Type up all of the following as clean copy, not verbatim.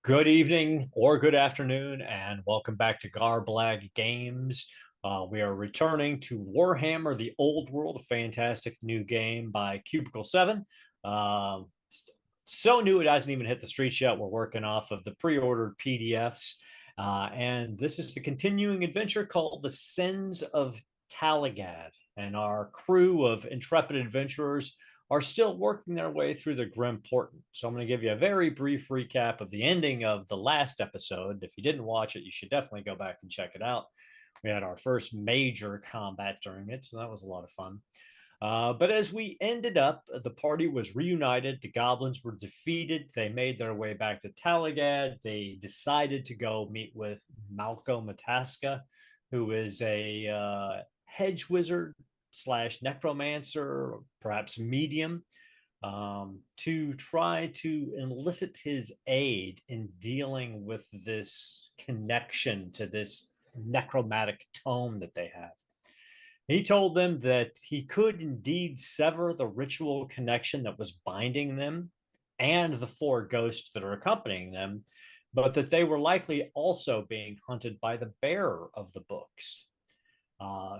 Good evening or good afternoon, and welcome back to Garblag Games. We are returning to Warhammer: The Old World, a fantastic new game by Cubicle 7. So new it hasn't even hit the streets yet. We're working off of the pre-ordered PDFs, and this is the continuing adventure called The Sins of Talagaad. And our crew of intrepid adventurers are still working their way through the Grim Portent. So I'm going to give you a very brief recap of the ending of the last episode. If you didn't watch it, you should definitely go back and check it out. We had our first major combat during it, so that was a lot of fun. But as we ended up, the party was reunited. The goblins were defeated. They made their way back to Talagaad. They decided to go meet with Malco Mataska, who is a hedge wizard slash necromancer, perhaps medium, to try to enlist his aid in dealing with this connection to this necromantic tome that they have. He told them that he could indeed sever the ritual connection that was binding them and the four ghosts that are accompanying them, but that they were likely also being hunted by the bearer of the books.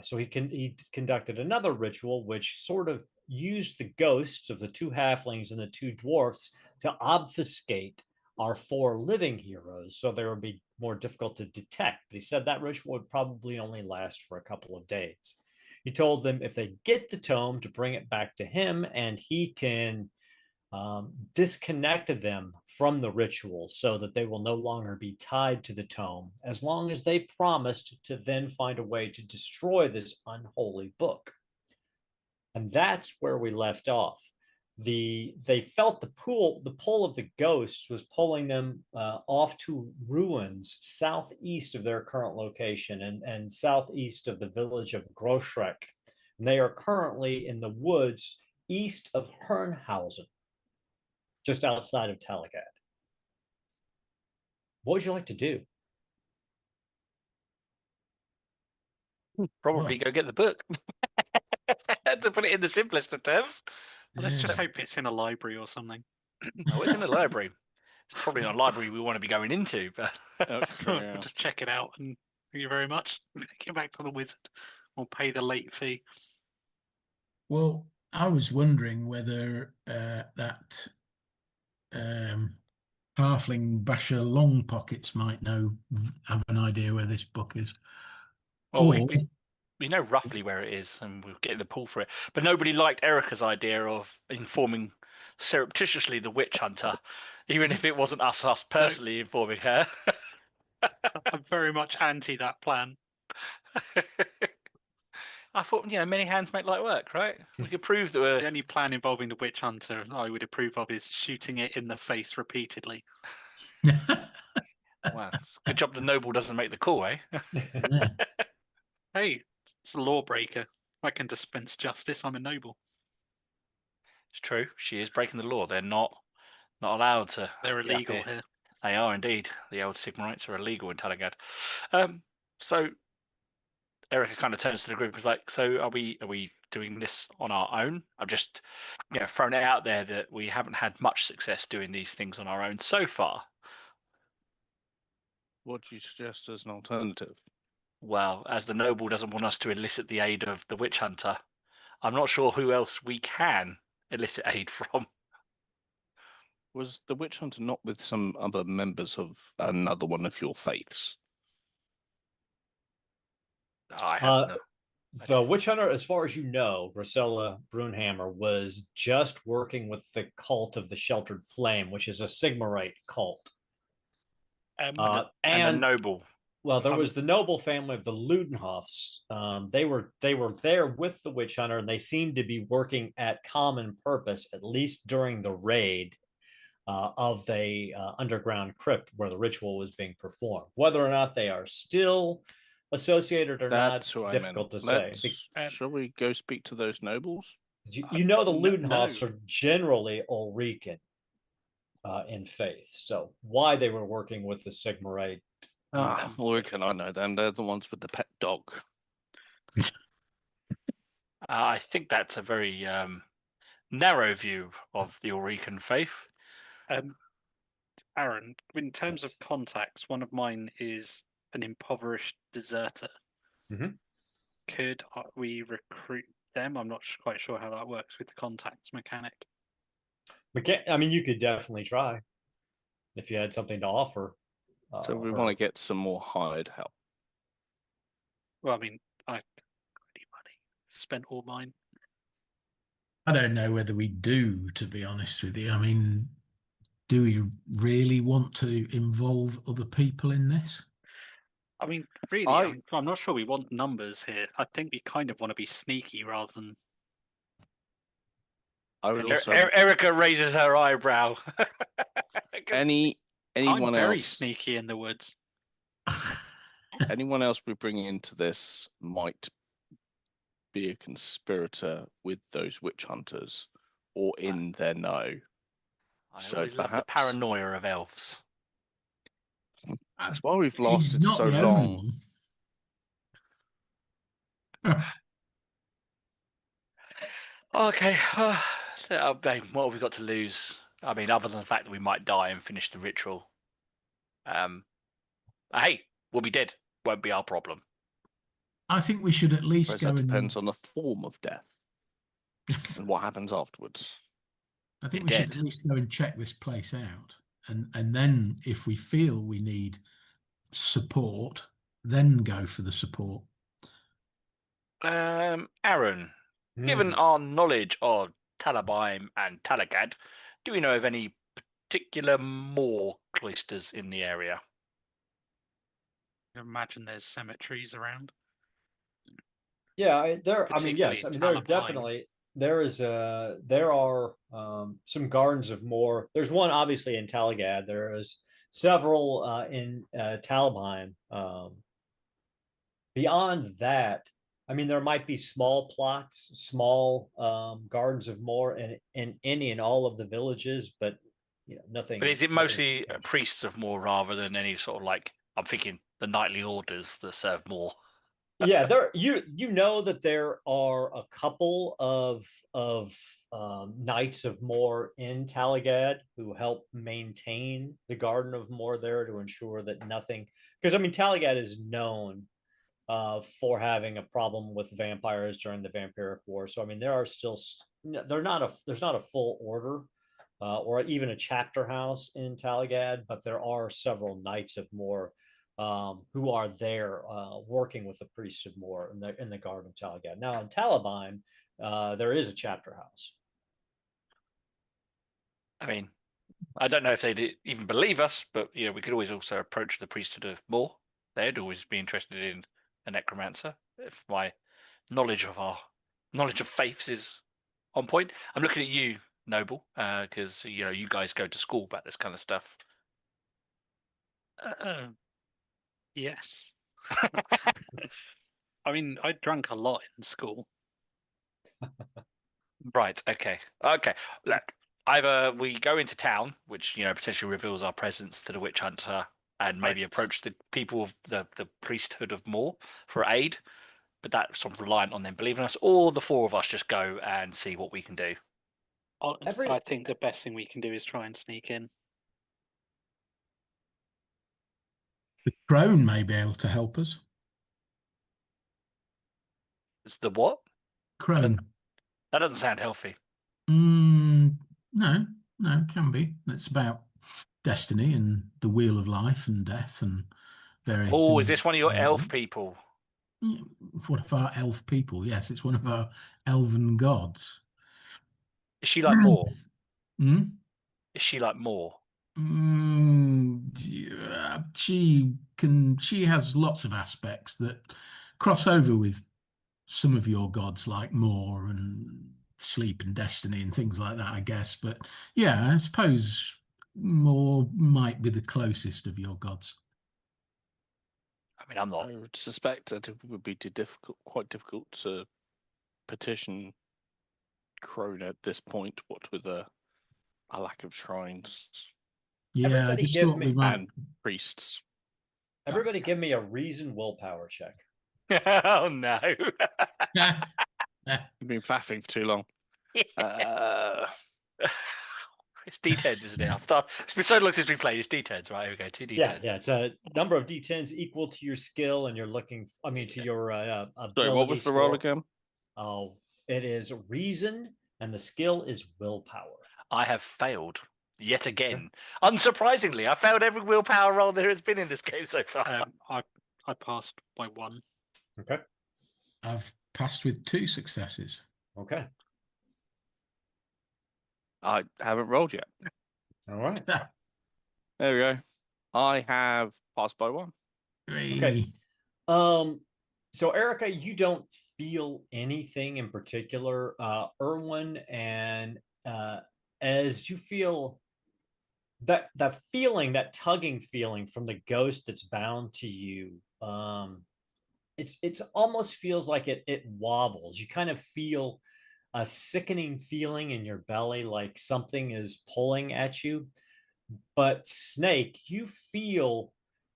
So he conducted another ritual, which sort of used the ghosts of the two halflings and the two dwarfs to obfuscate our four living heroes, so they would be more difficult to detect. But he said that ritual would probably only last for a couple of days. He told them if they get the tome to bring it back to him, and he can disconnected them from the ritual so that they will no longer be tied to the tome, as long as they promised to then find a way to destroy this unholy book. And that's where we left off. They felt the pull of the ghosts was pulling them off to ruins southeast of their current location and southeast of the village of Groschreck. And they are currently in the woods east of Herrnhausen, just outside of Talagaad. What would you like to do? Probably go get the book. To put it in the simplest of terms. Let's just hope it's in a library or something. Oh, it's in a library. It's probably not a library we want to be going into, but That's true, yeah. We'll just check it out and thank you very much. Get back to the wizard. We'll pay the late fee. Well, I was wondering whether that halfling Basher Longpockets might have an idea where this book is. Well, we know roughly where it is, and we'll get the pull for it. But nobody liked Erica's idea of informing surreptitiously the witch hunter, even if it wasn't us personally informing her. I'm very much anti that plan. I thought, many hands make light work, right? We could prove that we're... The only plan involving the witch hunter I would approve of is shooting it in the face repeatedly. Wow, good job the noble doesn't make the call, eh? Hey, it's a lawbreaker. I can dispense justice. I'm a noble. It's true. She is breaking the law. They're not allowed to. They're illegal here. They are indeed. The old Sigmarites are illegal in Talagaad. So Erica kind of turns to the group and is like, "So are we doing this on our own?" I've just thrown it out there that we haven't had much success doing these things on our own so far. What do you suggest as an alternative? Well, as the noble doesn't want us to elicit the aid of the witch hunter, I'm not sure who else we can elicit aid from. Was the witch hunter not with some other members of another one of your faiths? I have no. The witch hunter, as far as you know, Rosella Brunhammer, was just working with the cult of the Sheltered Flame, which is a Sigmarite cult. And a noble. Well, there was the noble family of the Ludenhoffs. They were there with the witch hunter, and they seemed to be working at common purpose, at least during the raid of the underground crypt where the ritual was being performed. Whether or not they are still associated or not, it's difficult to say. Shall we go speak to those nobles? You know the Ludenhoffs are generally Ulrican in faith, so why they were working with the Sigmarite. Ulrican, I know them. They're the ones with the pet dog. I think that's a very narrow view of the Ulrican faith. Aaron, in terms Yes. of contacts, one of mine is an impoverished deserter. Mhm. Could we recruit them? I'm not quite sure how that works with the contacts mechanic. I mean, you could definitely try if you had something to offer. So we her. want to get some more hired help. Well, I mean, I haven't got any money. Spent all mine. I don't know whether we do, to be honest with you. I mean, do we really want to involve other people in this? I mean, really, I'm not sure we want numbers here. I think we kind of want to be sneaky rather than. I would also Erica raises her eyebrow. anyone I'm very else sneaky in the woods. anyone else we bring into this might be a conspirator with those witch hunters or in their know. I So always love the perhaps- paranoia of elves. That's why we've He's lasted not so the long. only one. Okay. What have we got to lose? I mean, other than the fact that we might die and finish the ritual. Hey, we'll be dead. Won't be our problem. I think we should at least Whereas go that and. depends on the form of death and what happens afterwards. I think You're we should dead. at least go and check this place out, and then if we feel we need support, then go for the support. Aaron, given our knowledge of Talabheim and Talagaad, do we know of any particular more cloisters in the area? I imagine there's cemeteries around. Yeah, I mean, Particularly yes. I in mean, there are Talabheim. definitely there are some gardens of more. There's one obviously in Talagaad. There is several in Talabheim. Beyond that, I mean, there might be small plots, small gardens of more in any and all of the villages, but nothing. But is it nothing mostly substantial. priests of more rather than any sort of like, I'm thinking the knightly orders that serve more? Yeah, there you know that there are a couple of knights of more in Talagaad who help maintain the Garden of More there to ensure that nothing, because I mean Talagaad is known for having a problem with vampires during the Vampiric War. So I mean there are still there's not a full order or even a chapter house in Talagaad, but there are several knights of more who are there working with the priests of more in the Garden of Talagaad. Now in Talabheim, there is a chapter house. I mean, I don't know if they'd even believe us, but we could always also approach the priesthood of more. They'd always be interested in a necromancer. If my knowledge of faiths is on point, I'm looking at you, Noble, because you guys go to school about this kind of stuff. Yes. I mean, I drank a lot in school. Right. Okay. Look, either we go into town, which potentially reveals our presence to the witch hunter, and maybe Right. approach the people of the priesthood of more for aid, but that's sort of reliant on them believing us, or the four of us just go and see what we can do. I think the best thing we can do is try and sneak in. The crone may be able to help us. It's the what? Crone. That doesn't sound healthy. No, it can be. It's about destiny and the wheel of life and death and various Oh, things. is this one of your elf people? One of our elf people? Yes, it's one of our elven gods. Is she like more? Hmm? Is she like more? Yeah, she has lots of aspects that cross over with some of your gods, like More and Sleep and Destiny and things like that, I guess. But yeah, I suppose More might be the closest of your gods. I mean, I'm not. I would suspect that it would be quite difficult to petition Crone at this point, what with a lack of shrines Yeah, I Everybody just give thought me- we might. and priests. Everybody, give me a reason willpower check. Oh no. You've been faffing for too long. It's D10s, isn't it? It's been so long since we played. It's D10s, right? Here we go. 2 D10s. Yeah. It's a number of D10s equal to your skill, and you're looking. I mean, to your ability. Sorry, what was the roll again? Oh, it is reason, and the skill is willpower. I have failed yet again. Unsurprisingly, I failed every willpower roll there has been in this game so far. I passed by 1. Okay. I've passed with 2 successes. Okay. I haven't rolled yet. All right. There we go. I have passed by 1. Okay. So Erica, you don't feel anything in particular. Erwin, and as you feel that feeling, that tugging feeling from the ghost that's bound to you, it's almost feels like it wobbles. You kind of feel a sickening feeling in your belly, like something is pulling at you. But Snake, you feel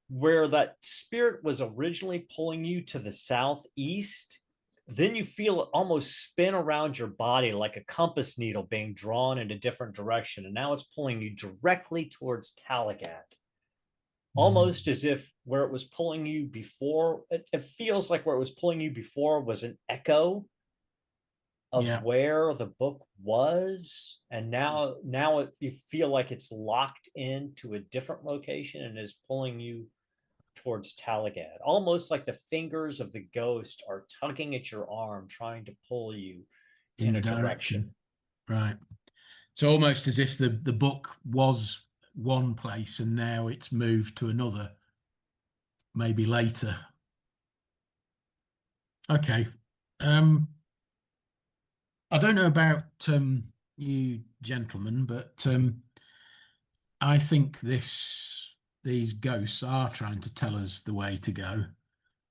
where that spirit was originally pulling you to the southeast. Then you feel it almost spin around your body like a compass needle being drawn in a different direction. And now it's pulling you directly towards Talagaad. Almost as if where it was pulling you before, it feels like where it was pulling you before was an echo of where the book was, and now you feel like it's locked into a different location and is pulling you towards Talagaad, almost like the fingers of the ghost are tugging at your arm, trying to pull you in a the direction. Right. It's almost as if the book was one place and now it's moved to another, maybe later. Okay. I don't know about you gentlemen, but I think these ghosts are trying to tell us the way to go.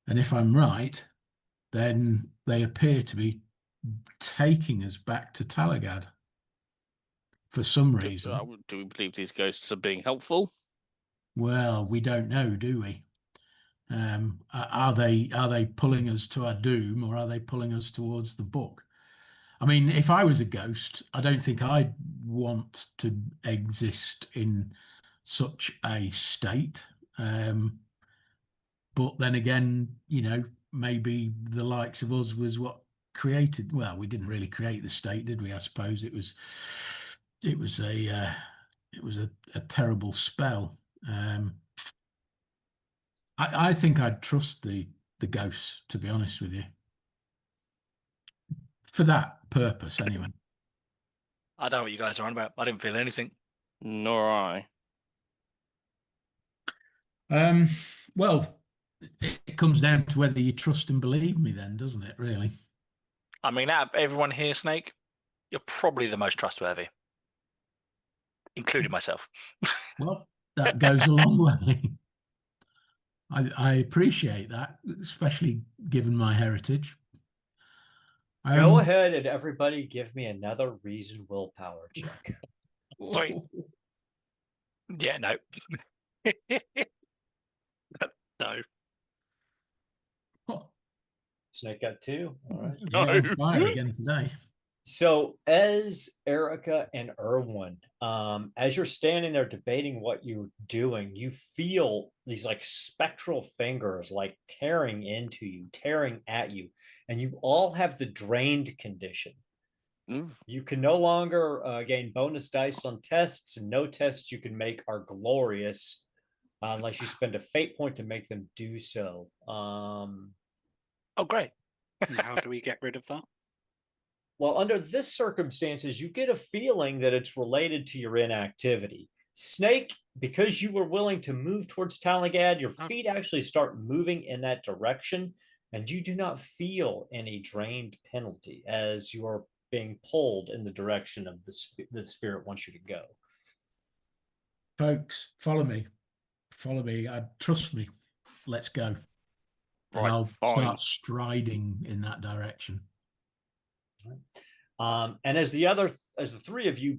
And if I'm right, then they appear to be taking us back to Talagaad for some reason. Do we believe these ghosts are being helpful? Well, we don't know, do we? Are they pulling us to our doom, or are they pulling us towards the book? I mean, if I was a ghost, I don't think I'd want to exist in such a state. But then again, maybe the likes of us was what created. Well, we didn't really create the state, did we? I suppose it was a terrible spell. I think I'd trust the ghosts, to be honest with you. For that purpose, anyway. I don't know what you guys are on about. I didn't feel anything. Nor I. Well, it comes down to whether you trust and believe me then, doesn't it, really? I mean, out of everyone here, Snake, you're probably the most trustworthy, including myself. Well, that goes a long way. I appreciate that, especially given my heritage. Go ahead and everybody give me another reason willpower check. Sweet. Yeah, no. No. Snake got 2. All right. Yeah, on fire again today. So as Erica and Erwin, as you're standing there debating what you're doing, you feel these like spectral fingers like tearing into you, tearing at you, and you all have the drained condition. You can no longer gain bonus dice on tests, and no tests you can make are glorious unless you spend a fate point to make them do so. Oh, great. How do we get rid of that? Well, under this circumstances, you get a feeling that it's related to your inactivity. Snake, because you were willing to move towards Talagaad, your feet actually start moving in that direction, and you do not feel any drained penalty as you are being pulled in the direction of the spirit wants you to go. Folks, follow me. Trust me. Let's go. And I'll start striding in that direction. And as the 3 of you,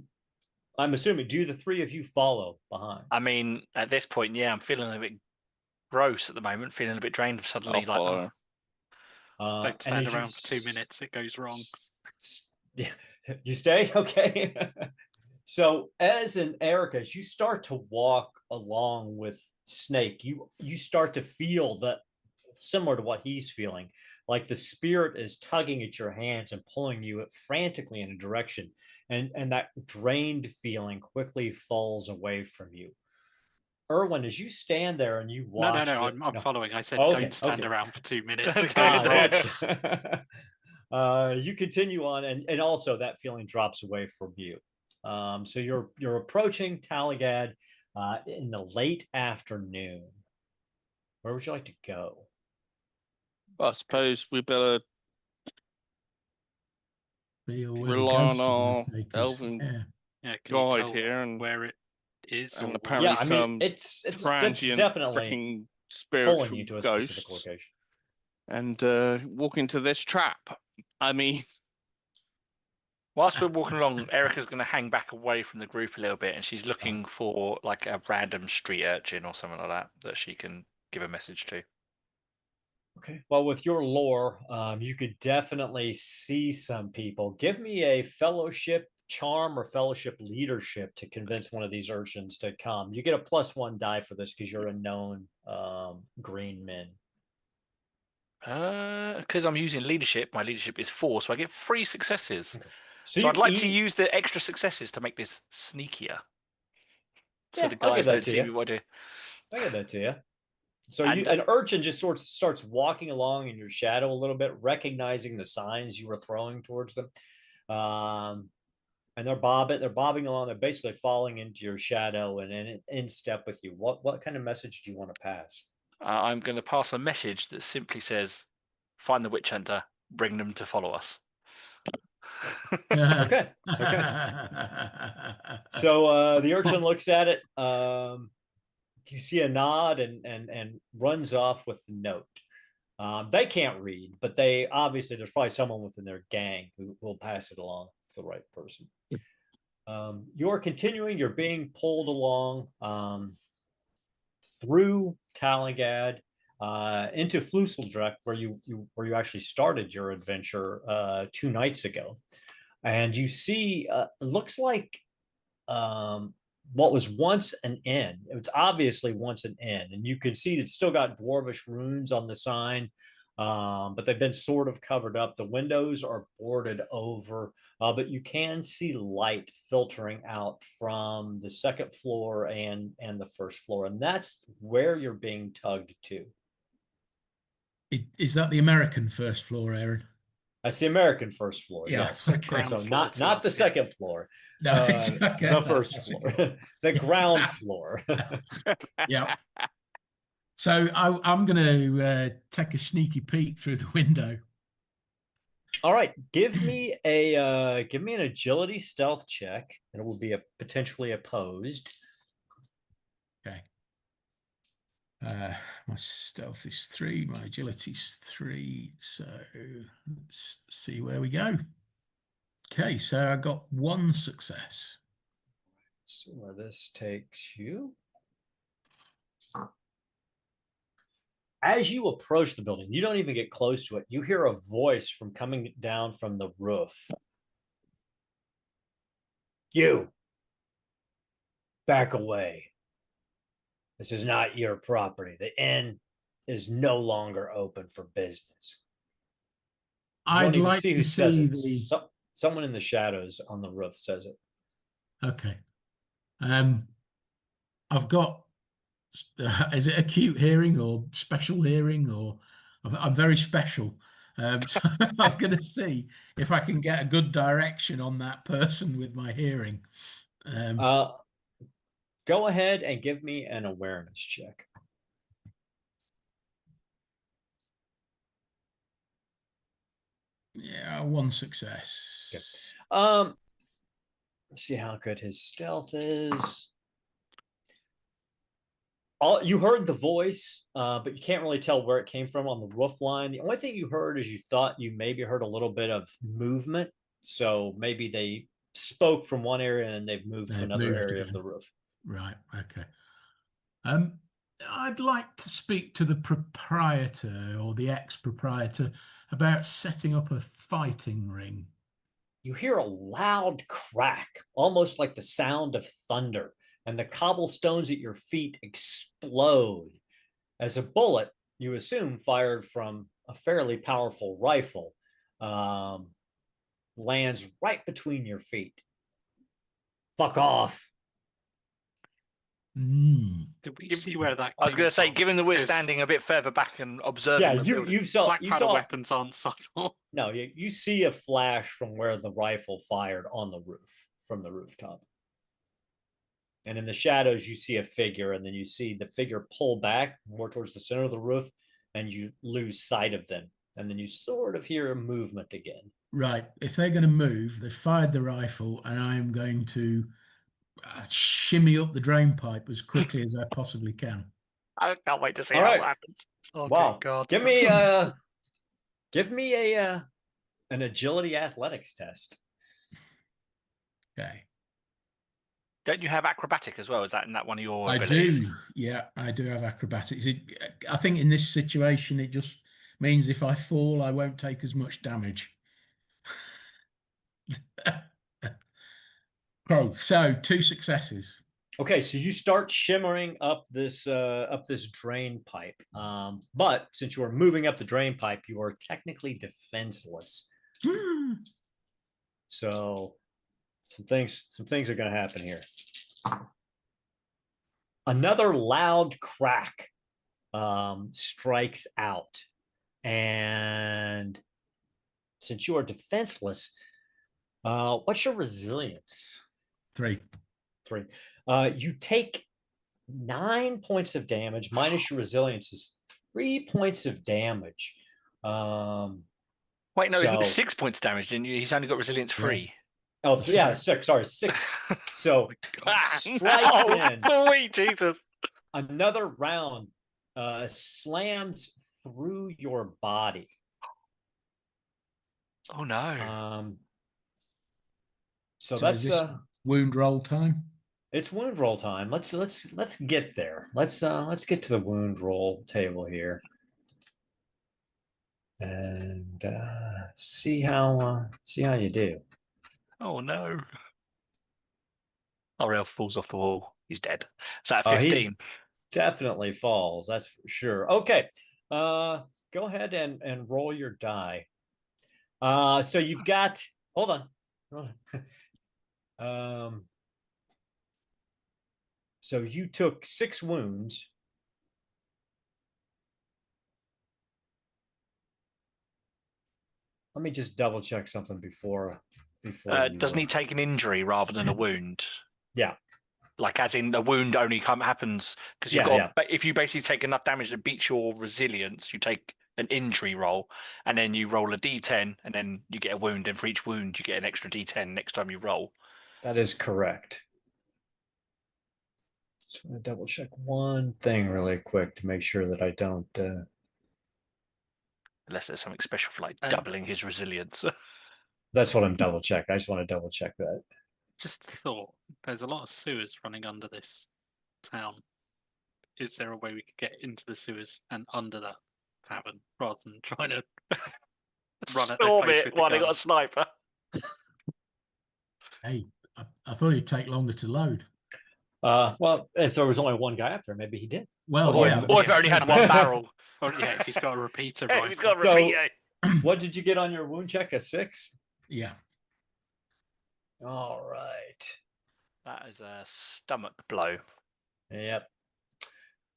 I'm assuming, do the 3 of you follow behind? I mean, at this point, yeah, I'm feeling a bit gross at the moment, feeling a bit drained suddenly. Don't stand around for 2 minutes, it goes wrong. Yeah, you stay? Okay. So as in Erica, as you start to walk along with Snake, you start to feel that similar to what he's feeling, like the spirit is tugging at your hands and pulling you frantically in a direction, and that drained feeling quickly falls away from you. Erwin, as you stand there and you watch, no, I'm following. I said Okay, don't stand okay. around for 2 minutes. Don't Okay. Gotcha. You continue on, and also that feeling drops away from you. So you're approaching Talagaad in the late afternoon. Where would you like to go? Well, I suppose we better Feel where the rely on ghosts are our going to take us. elven Yeah. Yeah, can you guide tell here, and where it is? and or- apparently Yeah, I mean some it's transient definitely freaking pulling spiritual you to a specific ghosts, location. and walk into this trap. I mean, Whilst we're walking along, Erica's going to hang back away from the group a little bit, and she's looking for like a random street urchin or something like that she can give a message to. Okay. Well, with your lore, you could definitely see some people. Give me a fellowship charm or fellowship leadership to convince one of these urchins to come. You get a +1 die for this because you're a known green men. Because I'm using leadership, my leadership is 4, so I get 3 successes. Okay. So I'd like to use the extra successes to make this sneakier. So Yeah, the I'll give guys that don't to see you. me what I do. I get that to you. So And- an urchin just sort of starts walking along in your shadow a little bit, recognizing the signs you were throwing towards them. And they're bobbing along. They're basically falling into your shadow and in step with you. What kind of message do you want to pass? I'm going to pass a message that simply says, "Find the witch hunter, bring them to follow us." Okay. So the urchin looks at it. You see a nod and runs off with the note. They can't read, but they obviously there's probably someone within their gang who will pass it along to the right person. You're continuing. You're being pulled along through Talagaad into Flusseldreck, where you actually started your adventure 2 nights ago, and you see it looks like what was once an inn. It was obviously once an inn, and you can see it's still got dwarvish runes on the sign, but they've been sort of covered up. The windows are boarded over, but you can see light filtering out from the second floor and the first floor, and that's where you're being tugged to. Is that the American first floor, Aaron? That's the American first floor. Yeah, Yes. okay. So floor not the us, second floor. No, it's okay. The first floor, the ground floor. Yeah. So I'm going to take a sneaky peek through the window. All right, give me an agility stealth check, and it will be potentially opposed. Okay. My stealth is 3, my agility's 3, so let's see where we go. Okay, so I got 1 success. So where this takes you. As you approach the building, you don't even get close to it. You hear a voice from coming down from the roof. You, back away. This is not your property. The inn is no longer open for business. I'd like to see the... Someone in the shadows on the roof says it. Okay. I've got... is it acute hearing or special hearing? Or I'm very special. So I'm going to see if I can get a good direction on that person with my hearing. Go ahead and give me an awareness check. Yeah, 1 success. Okay. Let's see how good his stealth is. You heard the voice, but you can't really tell where it came from on the roof line. The only thing you heard is you thought you maybe heard a little bit of movement. So maybe they spoke from one area and they've moved to another area of the roof. Right. Okay. I'd like to speak to the proprietor or the ex-proprietor about setting up a fighting ring. you hear a loud crack, almost like the sound of thunder, and the cobblestones at your feet explode as a bullet, you assume fired from a fairly powerful rifle, lands right between your feet. Fuck off. Did we see where that I was came going to say, from? given that we're 'Cause standing a bit further back and observing Yeah, the building. you saw black you powder saw weapons aren't subtle. no, you see a flash from where the rifle fired on the roof from the rooftop. And in the shadows, you see a figure, and then you see the figure pull back more towards the center of the roof, and you lose sight of them. And then you sort of hear a movement again. Right. If they're going to move, they fired the rifle, and I am going to shimmy up the drain pipe as quickly as I possibly can. I can't wait to see All how right. that happens. Oh, Wow. God. Give me an agility athletics test. Okay. Don't you have acrobatic as well? Is that in that one of your I abilities? do. Yeah, I do have acrobatics. I think in this situation, it just means if I fall, I won't take as much damage. Okay, so 2 successes. Okay, so you start shimmering up this drain pipe. But since you are moving up the drain pipe, you are technically defenseless. So some things are going to happen here. Another loud crack strikes out, and since you are defenseless, what's your resilience? 3. 3. You take 9 points of damage minus your resilience is 3 points of damage. Wait, no, isn't it 6 points damage? Didn't you? He's only got resilience 3. Oh, yeah, 6. Sorry, 6. So strikes in. Sweet Jesus. Another round slams through your body. Oh no. So is that's this wound roll time. It's wound roll time. Let's get there. Let's get to the wound roll table here, and see how you do. Oh no. Ariel falls off the wall. He's dead. Is that 15? He's definitely falls. That's for sure. Okay. Go ahead and roll your die. So you've got. Hold on. So you took 6 wounds. Let me just double check something before. Doesn't he take an injury rather than a wound? Yeah. Like, as in, a wound only happens because you've got. But if you basically take enough damage that beats your resilience, you take an injury roll, and then you roll a d10, and then you get a wound. And for each wound, you get an extra d10 next time you roll. That is correct. Just want to double check one thing really quick to make sure that I don't. Unless there's something special for like doubling his resilience. That's what I'm double checking. I just want to double check that. Just thought, there's a lot of sewers running under this town. Is there a way we could get into the sewers and under that tavern rather than trying to run at the place with the while they got a guns? sniper? Hey, I thought it'd take longer to load. Well, if there was only one guy up there, maybe he did. Well, Or, yeah. or if it only had one barrel. Or yeah, if he's got a repeater If rifle. he's got a repeater. What did you get on your wound check? A 6? Yeah. All right. That is a stomach blow. Yep.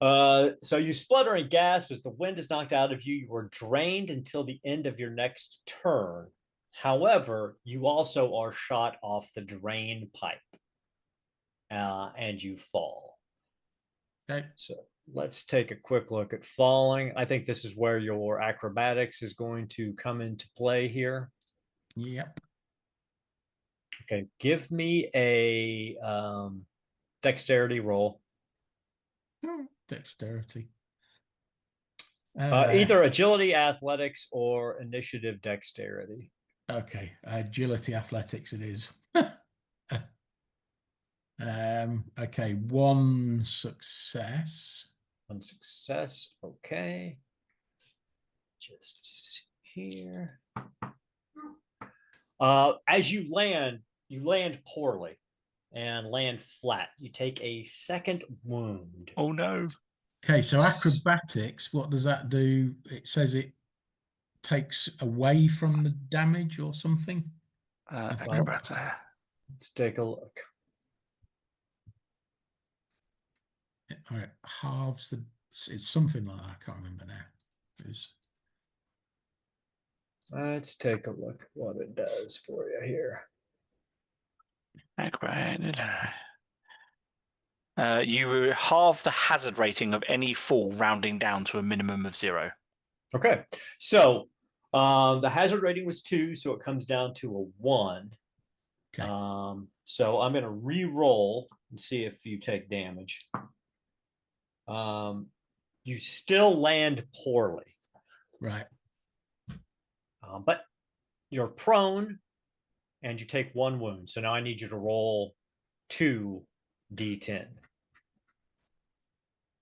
So you splutter and gasp as the wind is knocked out of you. You are drained until the end of your next turn. However, you also are shot off the drain pipe, and you fall. Okay. So let's take a quick look at falling. I think this is where your acrobatics is going to come into play here. Yep. Okay, give me a dexterity roll. Dexterity. Either agility, athletics, or initiative, dexterity. Okay, agility, athletics. It is. Okay, 1 success. 1 success. Okay. Just here. As you land poorly and land flat. You take a second wound. Oh no. Okay, so acrobatics, what does that do? It says it takes away from the damage or something. Acrobatics. Let's take a look. All right, halves the. It's something like that. I can't remember now. Let's take a look at what it does for you here. You halve the hazard rating of any fall, rounding down to a minimum of 0. Okay, so the hazard rating was 2, so it comes down to a 1. Okay. So I'm going to re-roll and see if you take damage. You still land poorly. Right. But you're prone and you take 1 wound. So now I need you to roll 2d10.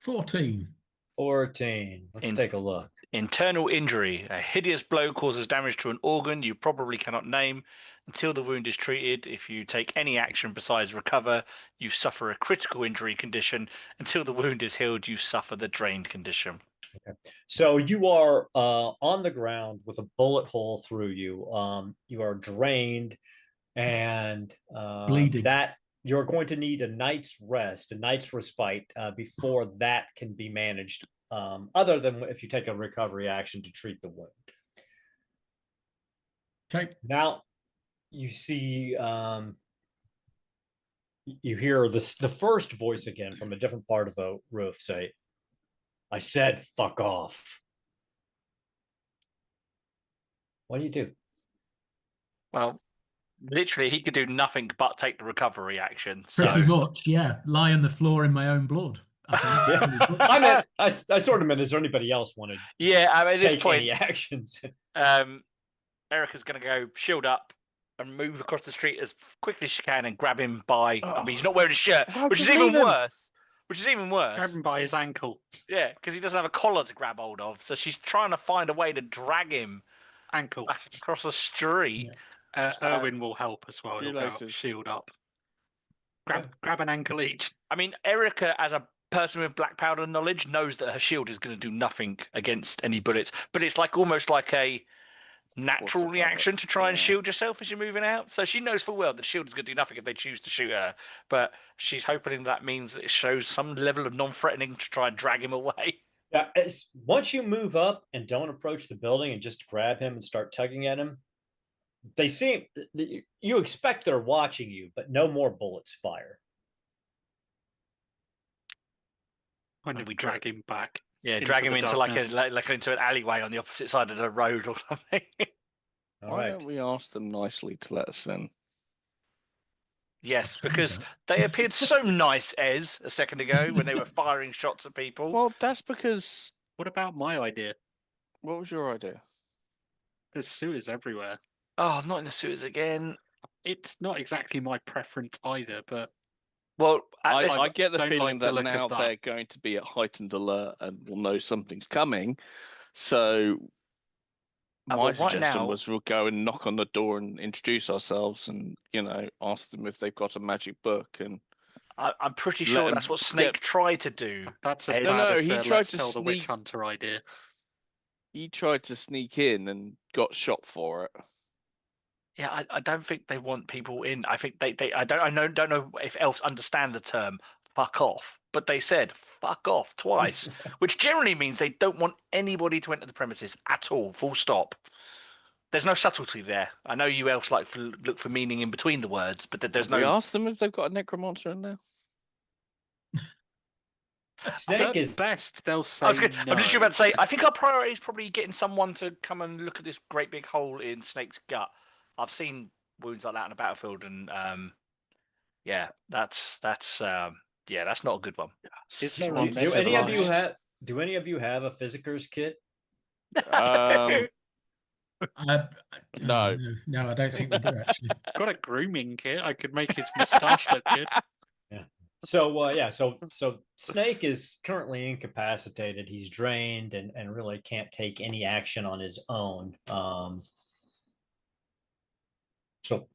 14. 14. Let's take a look. Internal injury. A hideous blow causes damage to an organ you probably cannot name. Until the wound is treated, if you take any action besides recover, you suffer a critical injury condition. Until the wound is healed, you suffer the drained condition. Okay. So you are on the ground with a bullet hole through you. You are drained, and Bleeding. that you're going to need a night's rest, a night's respite before that can be managed, other than if you take a recovery action to treat the wound. Okay. Now you see, you hear the first voice again from a different part of the roof say, "I said, fuck off." What do you do? Well, literally, he could do nothing but take the recovery action. So. Pretty much, yeah. Lie on the floor in my own blood. I sort of meant, is there anybody else wanted? Yeah, I mean, at this take point, any actions. Erica's going to go shield up and move across the street as quickly as she can and grab him by. I mean, he's not wearing a shirt, which is even worse. Grab him by his ankle. Yeah, because he doesn't have a collar to grab hold of. So she's trying to find a way to drag him ankle back across the street. Yeah. Erwin will help as well. He'll go up, shield up. Grab an ankle each. I mean, Erica, as a person with black powder knowledge, knows that her shield is going to do nothing against any bullets. But it's like almost like a natural reaction to try and shield yourself as you're moving out. So she knows full well that shield is going to do nothing if they choose to shoot her. But she's hoping that means that it shows some level of non-threatening to try and drag him away. Yeah, once you move up and don't approach the building and just grab him and start tugging at him, they seem, you expect they're watching you, but no more bullets fire. Why don't we drag him back? Yeah, drag him into like into an alleyway on the opposite side of the road or something. Why don't we ask them nicely to let us in? Yes, because they appeared so nice, Ez, a second ago when they were firing shots at people. Well, that's because... What about my idea? What was your idea? There's sewers everywhere. Oh, not in the sewers again. It's not exactly my preference either, but... Well, I get the feeling that now they're going to be at heightened alert and will know something's coming. So my suggestion was we'll go and knock on the door and introduce ourselves and, ask them if they've got a magic book. And I'm pretty sure that's what Snake tried to do. That's as bad as he tried to tell sneak... the witch hunter idea. He tried to sneak in and got shot for it. Yeah, I don't think they want people in. I think I don't know if elves understand the term "fuck off," but they said "fuck off" twice, which generally means they don't want anybody to enter the premises at all. Full stop. There's no subtlety there. I know you elves like to look for meaning in between the words, but there's no. We ask them if they've got a necromancer in there. Snake is best. They'll say. I'm literally about to say. I think our priority is probably getting someone to come and look at this great big hole in Snake's gut. I've seen wounds like that on a battlefield, and that's not a good one. Do any of you have a Physicers kit? No, I don't think we do actually. Got a grooming kit. I could make his moustache look good. Yeah. So Snake is currently incapacitated. He's drained and really can't take any action on his own. So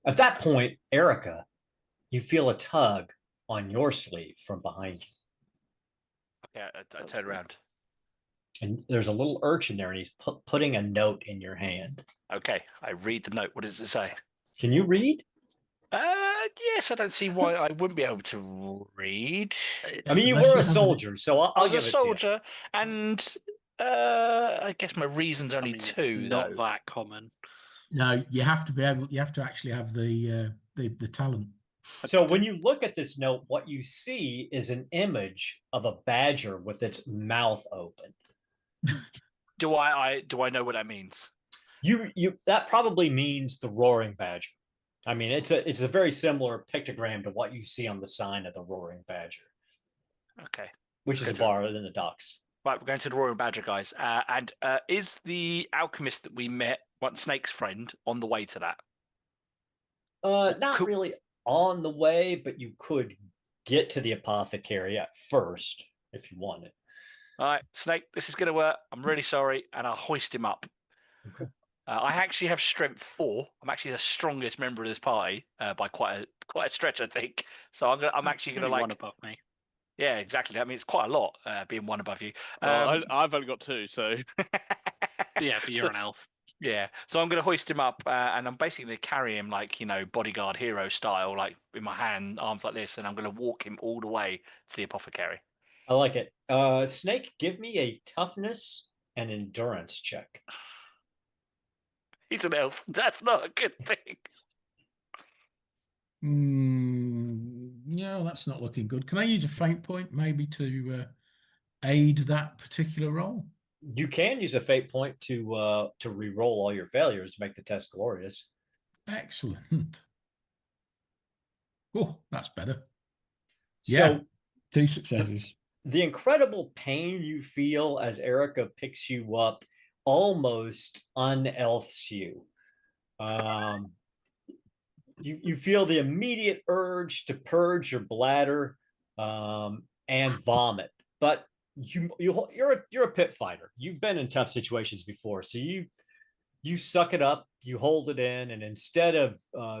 at that point, Erica, you feel a tug on your sleeve from behind you. Yeah, I turn around. And there's a little urchin there, and he's putting a note in your hand. Okay, I read the note. What does it say? Can you read? Yes, I don't see why I wouldn't be able to read. I mean, you were a soldier, so I'll give it to you. I was a soldier, and I guess my reason's only two. It's not that common. No, you have to be able. You have to actually have the talent. So when you look at this note, what you see is an image of a badger with its mouth open. Do I know what that means? That probably means the roaring badger. I mean, it's a very similar pictogram to what you see on the sign of the roaring badger. Okay. Which is bar than the docks. Right, we're going to the roaring badger, guys. And is the alchemist that we met, Snake's friend, on the way to that? Not really on the way, but you could get to the apothecary at first if you wanted. All right, Snake, this is going to work. I'm really sorry, and I'll hoist him up. Okay. I actually have strength 4. I'm actually the strongest member of this party by quite a stretch, I think. So I'm actually going to one above me. Yeah, exactly. I mean, it's quite a lot being one above you. I've only got 2, so yeah, but you're an elf. Yeah, so I'm going to hoist him up, and I'm basically going to carry him like bodyguard hero style, like in my hand, arms like this, and I'm going to walk him all the way to the apothecary. I like it. Snake, give me a toughness and endurance check. He's an elf. That's not a good thing. Yeah, that's not looking good. Can I use a fate point maybe to aid that particular roll? You can use a fate point to re-roll all your failures to make the test glorious. Excellent. Oh, that's better. So, yeah, 2 successes. The incredible pain you feel as Erica picks you up almost unelfs you. You feel the immediate urge to purge your bladder and vomit, but you're a pit fighter. You've been in tough situations before, so you suck it up, you hold it in, and instead of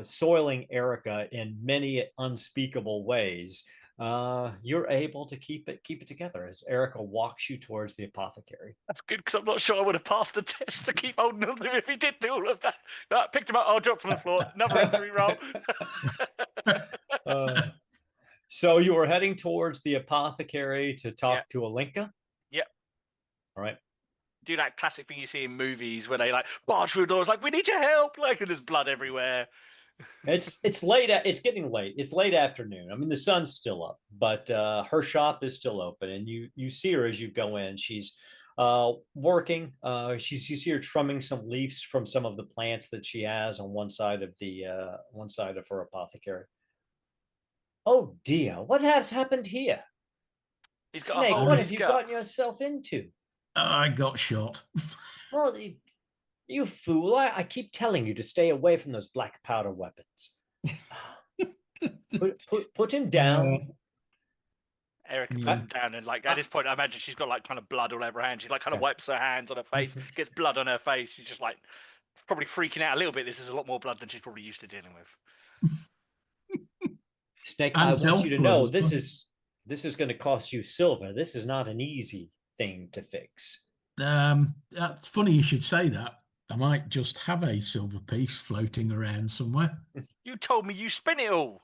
soiling Erica in many unspeakable ways, you're able to keep it together as Erica walks you towards the apothecary. That's good, because I'm not sure I would have passed the test to keep holding him if he did do all of that. Picked him up, I dropped him on the floor, another injury roll. So you were heading towards the apothecary to talk to Alinka? Yep. All right. Do that classic thing you see in movies where they like barge through doors like, we need your help, like, and there's blood everywhere. It's late. It's getting late. It's late afternoon. I mean, the sun's still up, but her shop is still open, and you see her as you go in. She's working. You see her trimming some leaves from some of the plants that she has on one side of her apothecary. Oh dear, what has happened here? Snake, what have you gotten yourself into? I got shot. Well, you fool, I keep telling you to stay away from those black powder weapons. Put him down. Erica puts him down, and like at this point, I imagine she's got like kind of blood all over her hands. She like kind of wipes her hands on her face, gets blood on her face. She's just like probably freaking out a little bit. This is a lot more blood than she's probably used to dealing with. Snake, I want you to know this is going to cost you silver. This is not an easy thing to fix. That's funny you should say that. I might just have a silver piece floating around somewhere. You told me you spent it all.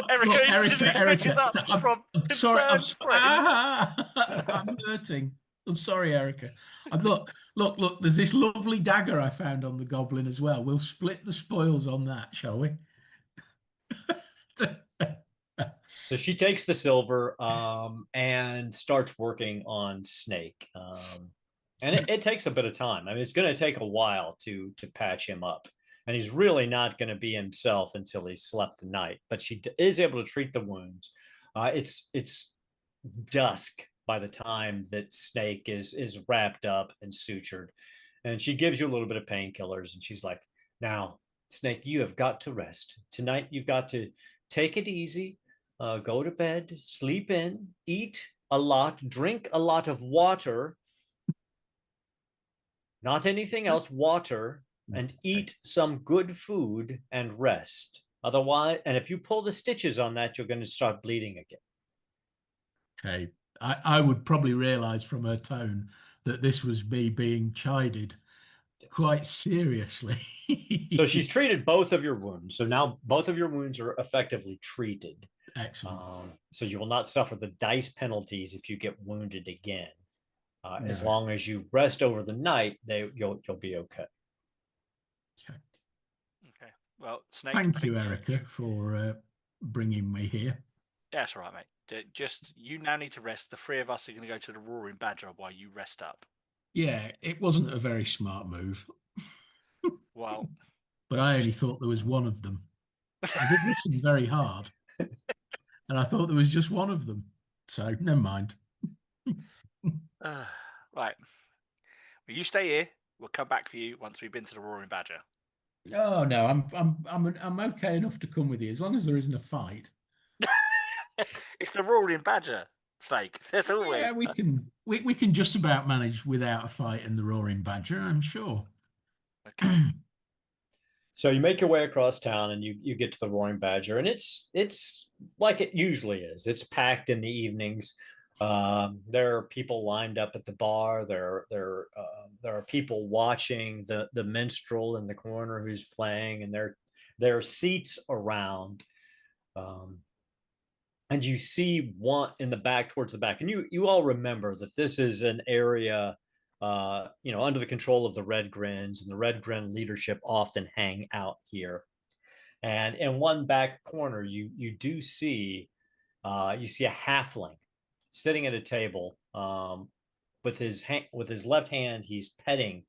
Erica, I'm sorry. I'm hurting. I'm sorry, Erica. Look. There's this lovely dagger I found on the goblin as well. We'll split the spoils on that, shall we? So she takes the silver and starts working on Snake. And it takes a bit of time. I mean, it's going to take a while to patch him up. And he's really not going to be himself until he's slept the night. But she is able to treat the wounds. It's dusk by the time that Snake is wrapped up and sutured. And she gives you a little bit of painkillers. And she's like, now, Snake, you have got to rest. Tonight, you've got to take it easy. Go to bed, sleep in, eat a lot, drink a lot of water. Not anything else, water. and eat some good food and rest. Otherwise, and if you pull the stitches on that, you're going to start bleeding again. Okay. I would probably realize from her tone that this was me being chided quite seriously. So she's treated both of your wounds. So now both of your wounds are effectively treated. Excellent. So you will not suffer the dice penalties if you get wounded again. No. As long as you rest over the night, you'll be okay. Okay. Okay. Well, Snake. Thank you, Erica, for bringing me here. Yeah, that's all right, mate. Just you now need to rest. The three of us are going to go to the Roaring Badger while you rest up. Yeah, it wasn't a very smart move. Well, but I only thought there was one of them. I did listen very hard, and I thought there was just one of them. So never mind. Right. Well, you stay here. We'll come back for you once we've been to the Roaring Badger. Oh no, I'm okay enough to come with you as long as there isn't a fight. It's the Roaring Badger, Snake. There's always. Yeah, we can just about manage without a fight in the Roaring Badger, I'm sure. Okay. So you make your way across town and you get to the Roaring Badger, and it's like it usually is. It's packed in the evenings. There are people lined up at the bar. There are people watching the minstrel in the corner who's playing, and there are seats around. And you see one in the back, towards the back, and you all remember that this is an area, under the control of the Red Grins, and the Red Grin leadership often hang out here. And in one back corner, you do see a halfling sitting at a table, with his left hand he's petting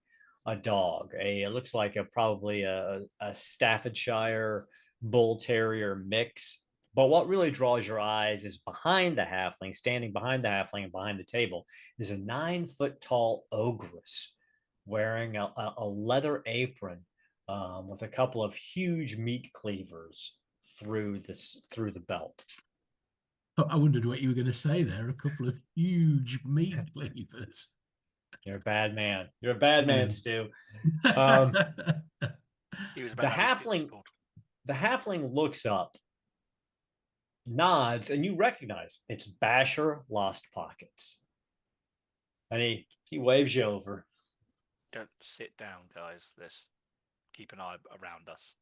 a dog. It looks like probably a Staffordshire Bull Terrier mix. But what really draws your eyes is behind the halfling, standing behind the halfling and behind the table, is a 9-foot tall ogress wearing a leather apron, with a couple of huge meat cleavers through the belt. I wondered what you were going to say there. A couple of huge meat cleavers. You're a bad man. You're a bad man, Stu. He was the halfling looks up, nods, and you recognize it's Basher Lost Pockets. And he waves you over. Don't sit down, guys. Let's keep an eye around us.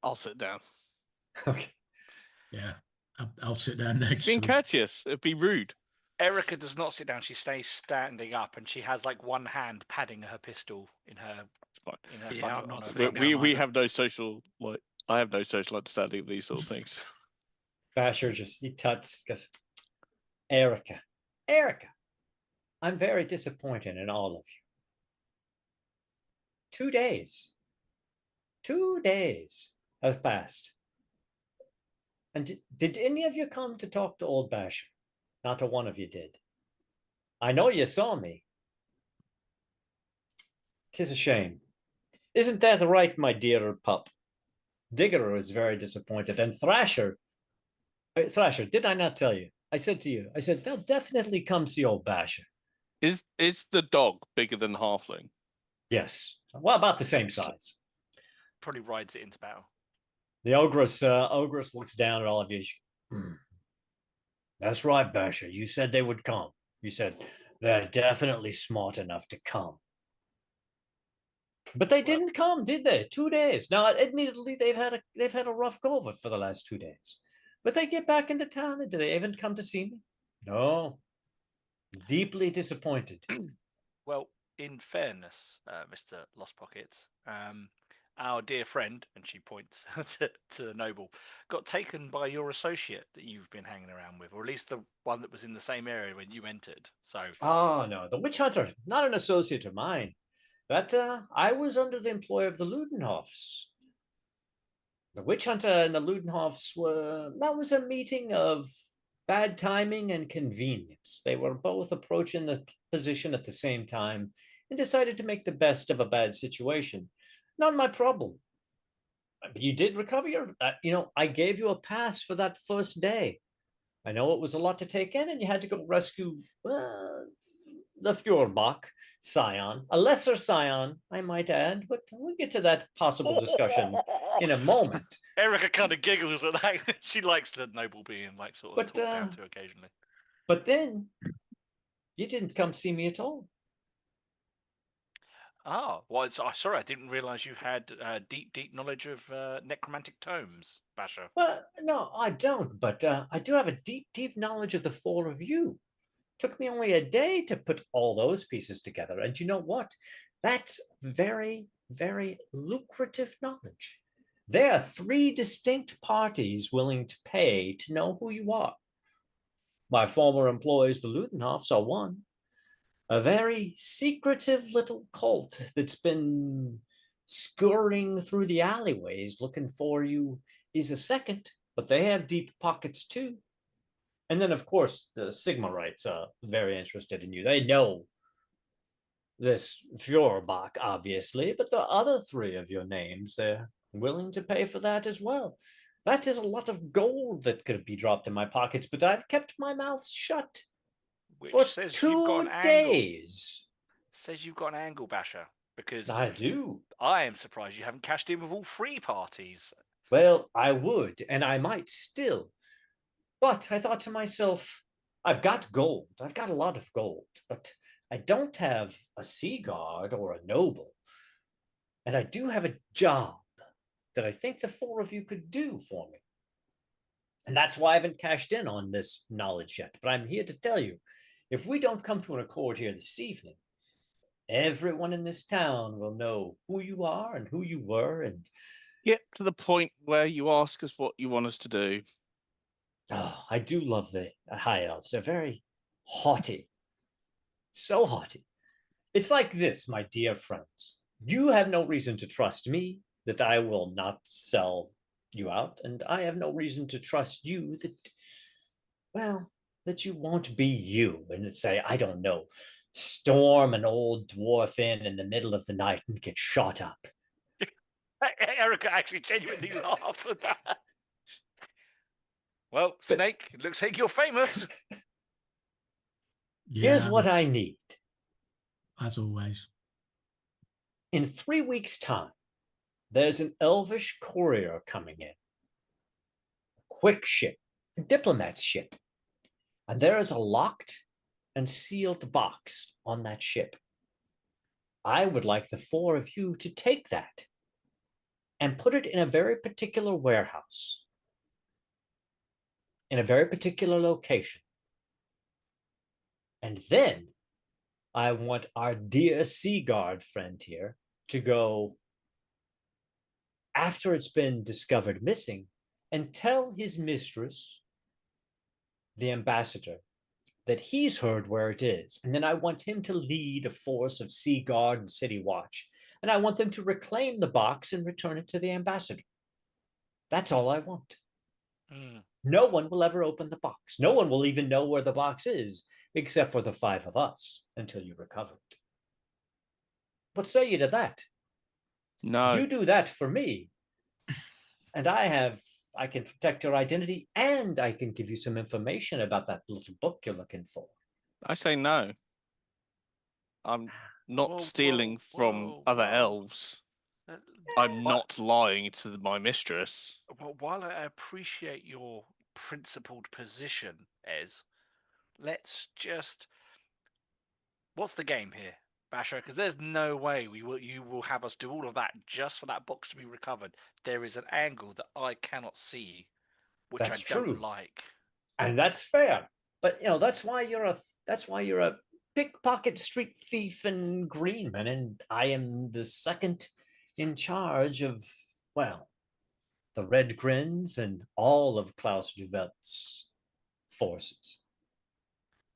I'll sit down. Okay. Yeah, I'll sit down next to him. Being courteous. It'd be rude. Erica does not sit down. She stays standing up, and she has like one hand padding her pistol in her. I'm not we have no social I have no social understanding of these sort of things. Basher he tuts, goes, Erica, I'm very disappointed in all of you. 2 days have passed. And did any of you come to talk to old Basher? Not a one of you did. I know you saw me. 'Tis a shame. Isn't that right, my dear pup? Digger is very disappointed, and Thrasher, did I not tell you? I said they'll definitely come see old Basher. Is the dog bigger than Halfling? Yes. Well, about the same size. Probably rides it into battle. The ogress looks down at all of you. That's right, Basher. You said they would come. You said they're definitely smart enough to come. But they didn't come, did they? 2 days. Now, admittedly, they've had a rough go of it for the last 2 days. But they get back into town, and do they even come to see me? No. Deeply disappointed. Well, in fairness, Mr. Lost Pockets, our dear friend, and she points to the noble, got taken by your associate that you've been hanging around with, or at least the one that was in the same area when you entered. So. Oh no, the witch hunter, not an associate of mine. That I was under the employ of the Ludenhoffs. The witch hunter and the Ludenhoffs that was a meeting of bad timing and convenience. They were both approaching the position at the same time and decided to make the best of a bad situation. Not my problem. But you did recover your, I gave you a pass for that first day. I know it was a lot to take in, and you had to go rescue the Feuerbach scion, a lesser scion, I might add, but we'll get to that possible discussion in a moment. Erica kind of giggles at that. She likes the noble being like sort of talked down to occasionally. But then you didn't come see me at all. Oh, well, sorry, I didn't realise you had deep knowledge of necromantic tomes, Basher. Well, no, I don't, but I do have a deep knowledge of the four of you. Took me only a day to put all those pieces together. And you know what? That's very, very lucrative knowledge. There are 3 distinct parties willing to pay to know who you are. My former employees, the Ludenhoffs, are one. A very secretive little cult that's been scurrying through the alleyways looking for you is a second, but they have deep pockets too. And then, of course, the Sigmarites are very interested in you. They know this Feuerbach, obviously, but the other 3 of your names, they're willing to pay for that as well. That is a lot of gold that could be dropped in my pockets, but I've kept my mouth shut. Which for says 2 days. Says you've got an angle, Basher, because I do. I am surprised you haven't cashed in with all 3 parties. Well, I would, and I might still. But I thought to myself, I've got gold. I've got a lot of gold, but I don't have a sea guard or a noble. And I do have a job that I think the 4 of you could do for me. And that's why I haven't cashed in on this knowledge yet. But I'm here to tell you, if we don't come to an accord here this evening, everyone in this town will know who you are and who you were. And get to the point where you ask us what you want us to do. Oh, I do love the high elves. They're very haughty. So haughty. It's like this, my dear friends. You have no reason to trust me that I will not sell you out, and I have no reason to trust you that, well, that you won't be you and say, I don't know, storm an old dwarf in the middle of the night and get shot up. Erica actually genuinely laughs at that. Well, Snake, it looks like you're famous. Here's what I need. As always. In 3 weeks' time, there's an elvish courier coming in. A quick ship, a diplomat's ship. And there is a locked and sealed box on that ship. I would like the 4 of you to take that and put it in a very particular warehouse, in a very particular location. And then I want our dear Sea Guard friend here to go, after it's been discovered missing, and tell his mistress, the ambassador, that he's heard where it is. And then I want him to lead a force of Sea Guard and City Watch. And I want them to reclaim the box and return it to the ambassador. That's all I want. No one will ever open the box. No one will even know where the box is, except for the 5 of us, until you recover it. What say you to that? No. You do that for me, and I can protect your identity, and I can give you some information about that little book you're looking for. I say no. I'm not stealing from other elves. I'm not lying to my mistress. Well, while I appreciate your principled position, Ez, let's just... What's the game here, Basher? Because there's no way you will have us do all of that just for that box to be recovered. There is an angle that I cannot see, which That's I don't true. like. And that's fair. But that's why you're a pickpocket, street thief, and greenman, and I am the second in charge of, well, the Red Grins and all of Klaus Duvelt's forces.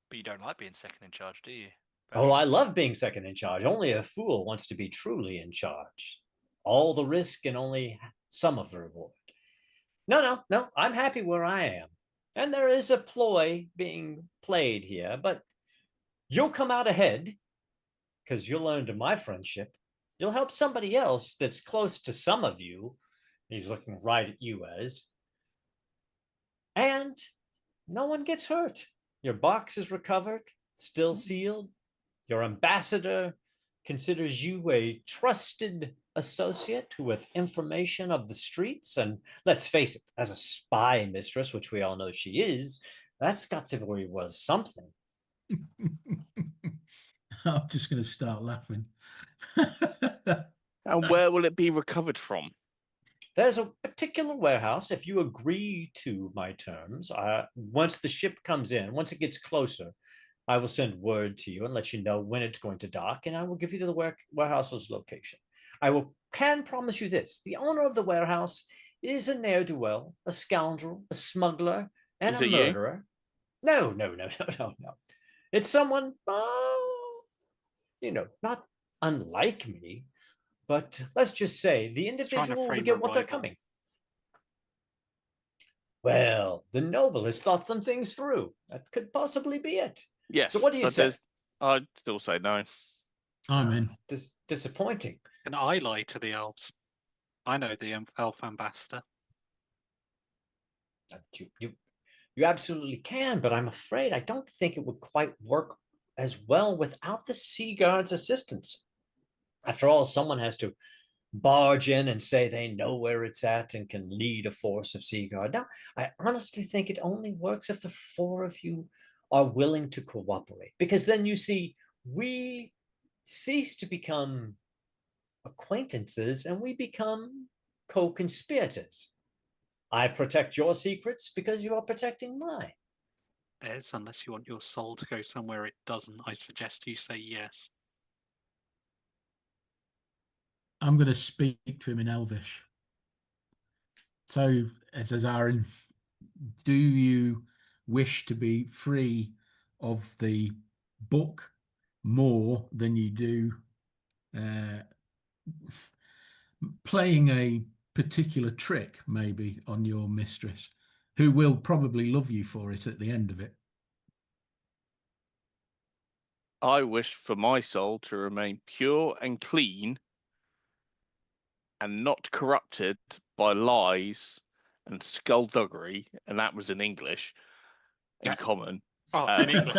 But you don't like being second in charge, do you? Oh, I love being second in charge. Only a fool wants to be truly in charge. All the risk and only some of the reward. No, I'm happy where I am. And there is a ploy being played here, but you'll come out ahead because you'll learn to my friendship. You'll help somebody else that's close to some of you. He's looking right at you, Ez. And no one gets hurt. Your box is recovered, still sealed, Your ambassador considers you a trusted associate with information of the streets. And let's face it, as a spy mistress, which we all know she is, that's got to be worth something. I'm just going to start laughing. And where will it be recovered from? There's a particular warehouse. If you agree to my terms, once the ship comes in, once it gets closer, I will send word to you and let you know when it's going to dock, and I will give you the warehouse's location. Can promise you this: the owner of the warehouse is a ne'er-do-well, a scoundrel, a smuggler, and a murderer. No. It's someone, not unlike me, but let's just say the individual will get what they're coming. Well, the noble has thought some things through. That could possibly be it. Yes. So what do you say? I'd still say no. I'm in. Disappointing. Can I lie to the elves? I know the elf ambassador. You absolutely can, but I'm afraid I don't think it would quite work as well without the Sea Guard's assistance. After all, someone has to barge in and say they know where it's at and can lead a force of Sea Guard. Now, I honestly think it only works if the four of you are willing to cooperate, because then you see, we cease to become acquaintances and we become co-conspirators. I protect your secrets because you are protecting mine. Ez, unless you want your soul to go somewhere it doesn't, I suggest you say yes. I'm going to speak to him in Elvish. So, says Aaron, do you wish to be free of the book more than you do playing a particular trick, maybe, on your mistress, who will probably love you for it at the end of it? I wish for my soul to remain pure and clean and not corrupted by lies and skullduggery, and that was in English, in common. Oh, in English.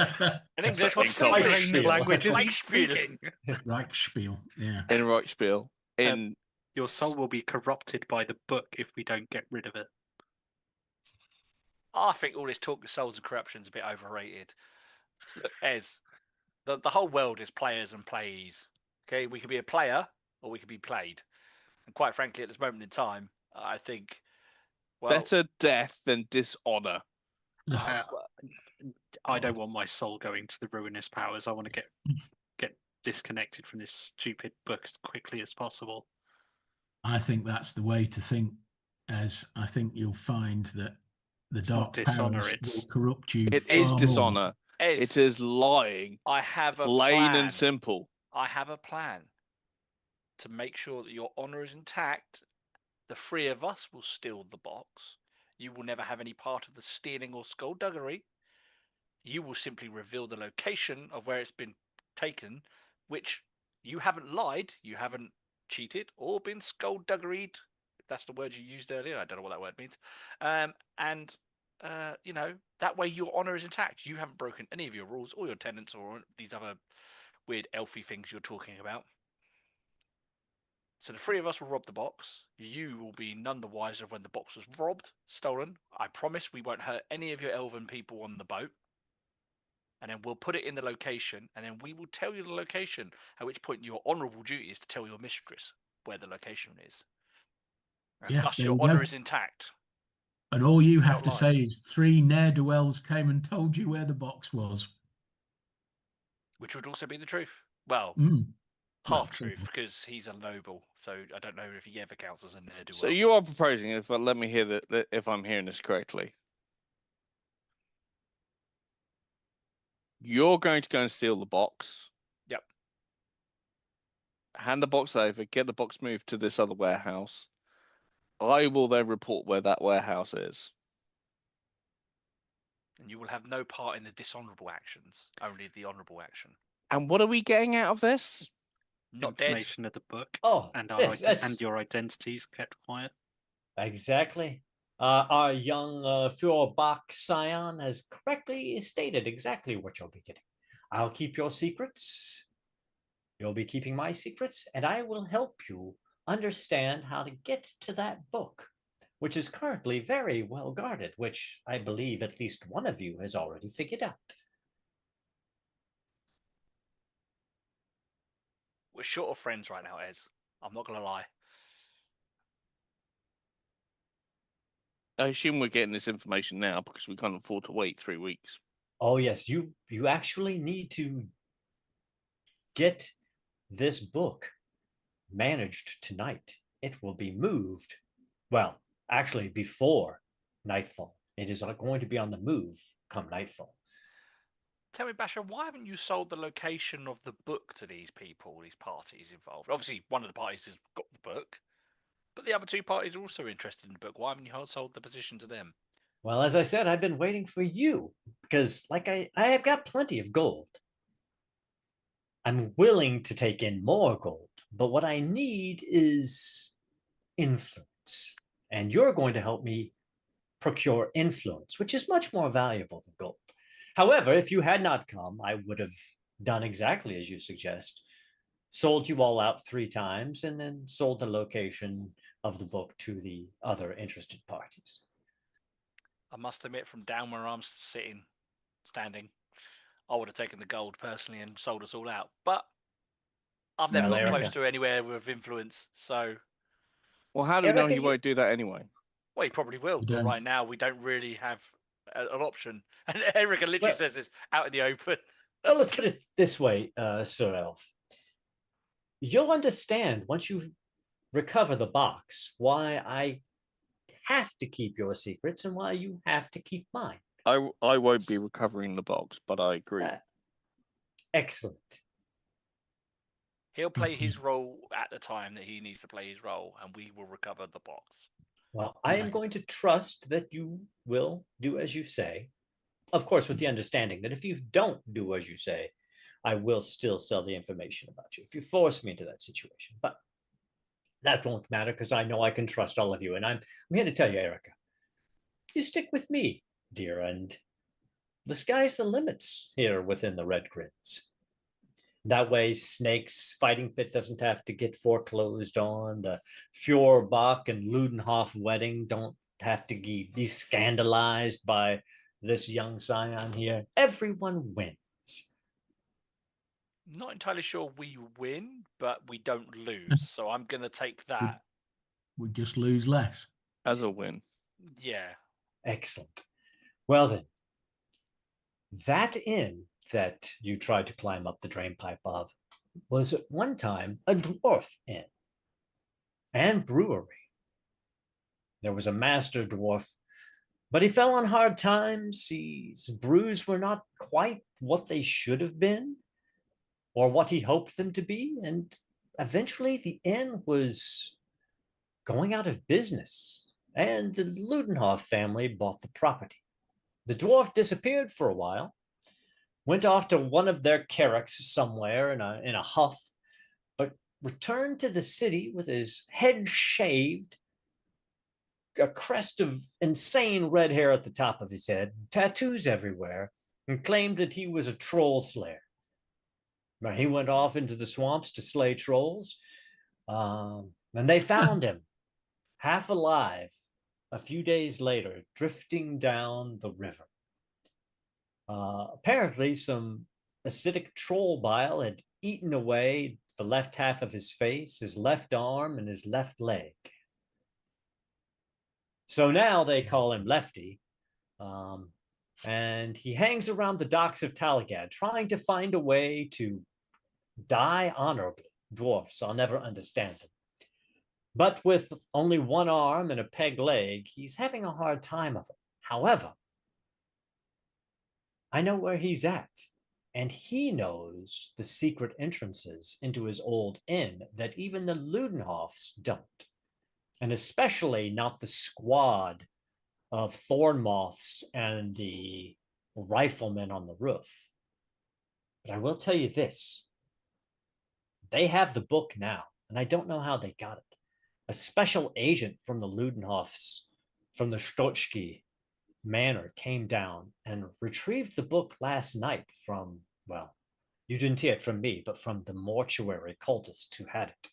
In English, in what's common. What language is he speaking? Reichspiel, yeah. In Reichspiel. Your soul will be corrupted by the book if we don't get rid of it. I think all this talk of souls and corruption is a bit overrated. Look, Ez, the whole world is players and playees. Okay, we could be a player or we could be played. And quite frankly, at this moment in time, I think, well, better death than dishonor. I don't want my soul going to the ruinous powers. I want to get disconnected from this stupid book as quickly as possible. I think that's the way to think, as I think you'll find that the dark powers will corrupt you. It is dishonor. It is lying. I have a plain plan. And simple. I have a plan to make sure that your honor is intact. The three of us will steal the box. You will never have any part of the stealing or skullduggery. You will simply reveal the location of where it's been taken, which you haven't lied, you haven't cheated, or been skullduggeryed, if that's the word you used earlier. I don't know what that word means. That way your honor is intact. You haven't broken any of your rules or your tenets or these other weird elfy things you're talking about. So the three of us will rob the box. You will be none the wiser when the box was robbed, stolen. I promise we won't hurt any of your elven people on the boat. And then we'll put it in the location, and then we will tell you the location, at which point your honourable duty is to tell your mistress where the location is. And thus your honour is intact. And all you have to say is 3 ne'er-do-wells came and told you where the box was. Which would also be the truth. Well, half truth, because he's a noble, so I don't know if he ever counts as a ne'er-do-well. So you are proposing, let me hear that if I'm hearing this correctly, you're going to go and steal the box. Yep. Hand the box over, get the box moved to this other warehouse. I will then report where that warehouse is. And you will have no part in the dishonourable actions, only the honourable action. And what are we getting out of this? Not information of the book. And your identities kept quiet. Exactly. Our young Führerbach scion has correctly stated exactly what you'll be getting. I'll keep your secrets. You'll be keeping my secrets, and I will help you understand how to get to that book, which is currently very well guarded, which I believe at least one of you has already figured out. We're short of friends right now, Ez. I'm not going to lie. I assume we're getting this information now because we can't afford to wait 3 weeks. Oh, yes, you actually need to get this book managed tonight. It will be moved, well, actually before nightfall. It is going to be on the move come nightfall. Tell me, Basher, why haven't you sold the location of the book to these people, these parties involved? Obviously, one of the parties has got the book, but the other two parties are also interested in the book. Why haven't you sold the position to them? Well, as I said, I've been waiting for you because, like, I have got plenty of gold. I'm willing to take in more gold, but what I need is influence. And you're going to help me procure influence, which is much more valuable than gold. However, if you had not come, I would have done exactly as you suggest, sold you all out 3 times, and then sold the location of the book to the other interested parties. I must admit, from down where I'm standing, I would have taken the gold personally and sold us all out. But I've never got close to anywhere with influence, so... Well, how do we know he won't do that anyway? Well, he probably will, but right now we don't really have an option. And Erica literally says this out in the open. Well, let's put it this way, Sir Elf. You'll understand once you recover the box why I have to keep your secrets and why you have to keep mine. I won't be recovering the box, but I agree. Excellent. He'll play his role at the time that he needs to play his role, and we will recover the box. Well, I am going to trust that you will do as you say. Of course, with the understanding that if you don't do as you say, I will still sell the information about you if you force me into that situation. But that won't matter because I know I can trust all of you. And I'm here to tell you, Erica, you stick with me, dear, and the sky's the limits here within the Red Grins. That way, Snake's fighting pit doesn't have to get foreclosed on. The Fjorbach and Ludenhoff wedding don't have to be scandalized by this young scion here. Everyone wins. Not entirely sure we win, but we don't lose. So I'm going to take that. We just lose less. As a win. Yeah. Excellent. Well then, that inn that you tried to climb up the drainpipe of was at one time a dwarf inn and brewery. There was a master dwarf, but he fell on hard times. His brews were not quite what they should have been or what he hoped them to be, and eventually the inn was going out of business, and the Ludenhoff family bought the property. The dwarf disappeared for a while, went off to one of their carracks somewhere in a huff, but returned to the city with his head shaved, a crest of insane red hair at the top of his head, tattoos everywhere, and claimed that he was a troll slayer. He went off into the swamps to slay trolls, and they found him half alive a few days later, drifting down the river. Apparently, some acidic troll bile had eaten away the left half of his face, his left arm, and his left leg. So now they call him Lefty, and he hangs around the docks of Talagaad, trying to find a way to die honorably. Dwarfs, I'll never understand them. But with only one arm and a peg leg, he's having a hard time of it. However, I know where he's at, and he knows the secret entrances into his old inn that even the Ludenhoffs don't, and especially not the squad of thorn moths and the riflemen on the roof. But I will tell you this. They have the book now, and I don't know how they got it. A special agent from the Ludenhoffs, from the Stochki Manor, came down and retrieved the book last night from Well, you didn't hear it from me, but from the mortuary cultists who had it.